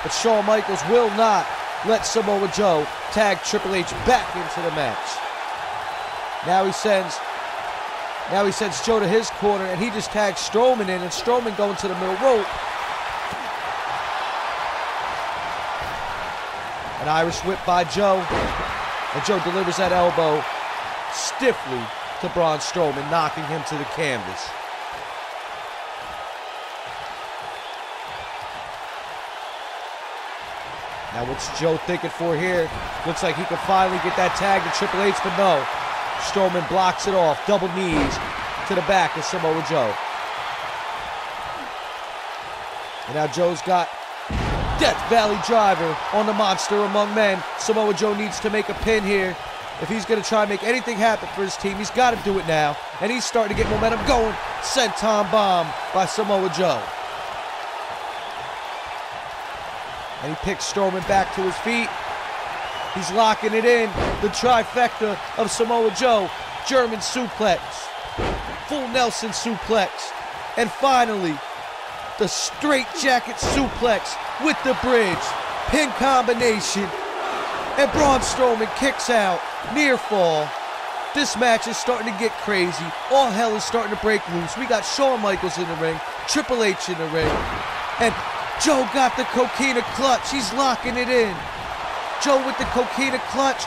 but Shawn Michaels will not let Samoa Joe tag Triple H back into the match. Now he sends Joe to his corner, and he just tags Strowman in, and Strowman going to the middle rope. An Irish whip by Joe, and Joe delivers that elbow stiffly to Braun Strowman, knocking him to the canvas. Now what's Joe thinking for here? Looks like he can finally get that tag to Triple H, but no. Strowman blocks it off. Double knees to the back of Samoa Joe. And now Joe's got Death Valley Driver on the Monster Among Men. Samoa Joe needs to make a pin here. If he's going to try and make anything happen for his team, he's got to do it now. And he's starting to get momentum going. Senton Bomb by Samoa Joe. And he picks Strowman back to his feet. He's locking it in. The trifecta of Samoa Joe. German suplex. Full Nelson suplex. And finally, the straight jacket suplex with the bridge. Pin combination. And Braun Strowman kicks out. Near fall. This match is starting to get crazy. All hell is starting to break loose. We got Shawn Michaels in the ring. Triple H in the ring. And Joe got the Coquina clutch. He's locking it in. Joe with the Coquina clutch.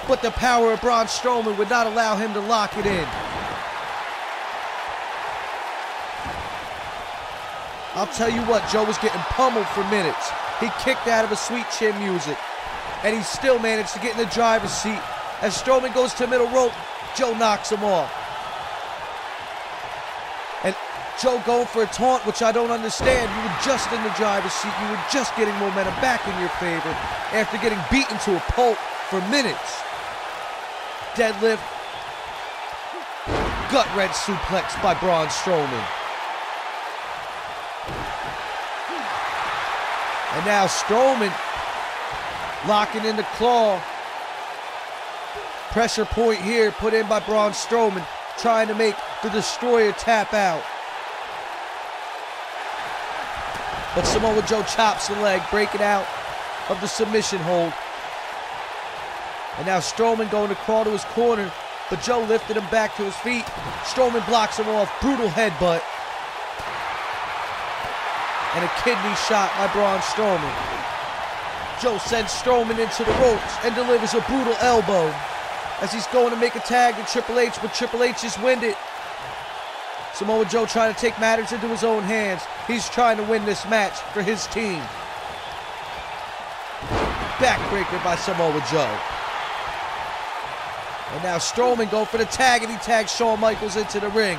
But the power of Braun Strowman would not allow him to lock it in. I'll tell you what, Joe was getting pummeled for minutes. He kicked out of a Sweet Chin music. And he still managed to get in the driver's seat. As Strowman goes to middle rope, Joe knocks him off. And Joe going for a taunt, which I don't understand. You were just in the driver's seat. You were just getting momentum back in your favor after getting beaten to a pulp for minutes. Deadlift. Gut-wrench suplex by Braun Strowman. And now Strowman locking in the claw. Pressure point here put in by Braun Strowman, trying to make the Destroyer tap out. But Samoa Joe chops the leg, breaking out of the submission hold. And now Strowman going to crawl to his corner, but Joe lifted him back to his feet. Strowman blocks him off, brutal headbutt. And a kidney shot by Braun Strowman. Joe sends Strowman into the ropes and delivers a brutal elbow as he's going to make a tag to Triple H, but Triple H is winded. Samoa Joe trying to take matters into his own hands. He's trying to win this match for his team. Backbreaker by Samoa Joe. And now Strowman going for the tag, and he tags Shawn Michaels into the ring.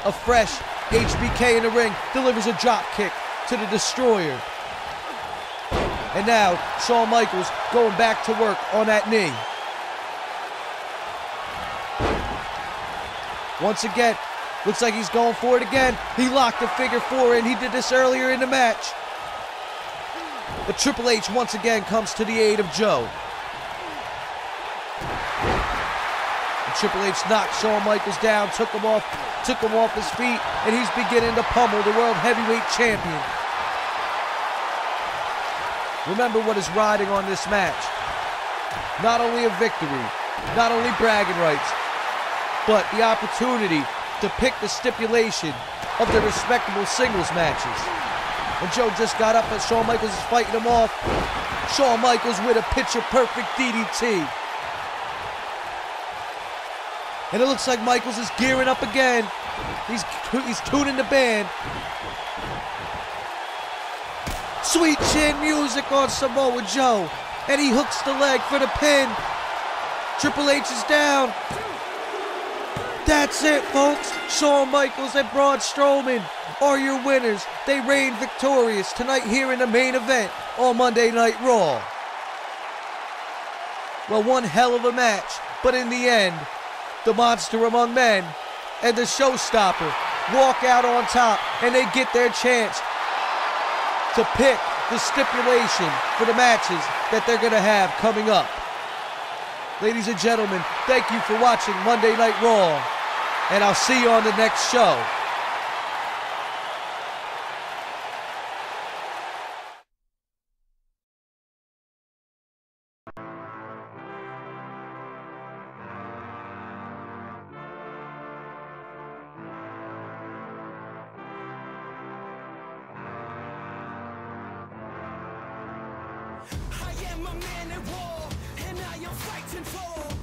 A fresh HBK in the ring, delivers a drop kick to the Destroyer. And now Shawn Michaels going back to work on that knee. Once again, looks like he's going for it again. He locked the figure four in. He did this earlier in the match. But Triple H once again comes to the aid of Joe. And Triple H knocked Shawn Michaels down, took him off his feet, and he's beginning to pummel the World Heavyweight Champion. Remember what is riding on this match. Not only a victory, not only bragging rights, but the opportunity to pick the stipulation of the respectable singles matches. And Joe just got up and Shawn Michaels is fighting him off. Shawn Michaels with a picture-perfect DDT. And it looks like Michaels is gearing up again. He's tuning the band. Sweet chin music on Samoa Joe. And he hooks the leg for the pin. Triple H is down. That's it, folks. Shawn Michaels and Braun Strowman are your winners. They reign victorious tonight here in the main event on Monday Night Raw. Well, one hell of a match, but in the end, the Monster Among Men and the Showstopper walk out on top, and they get their chance to pick the stipulation for the matches that they're going to have coming up. Ladies and gentlemen, thank you for watching Monday Night Raw, and I'll see you on the next show. I am a man at war, and I am fighting for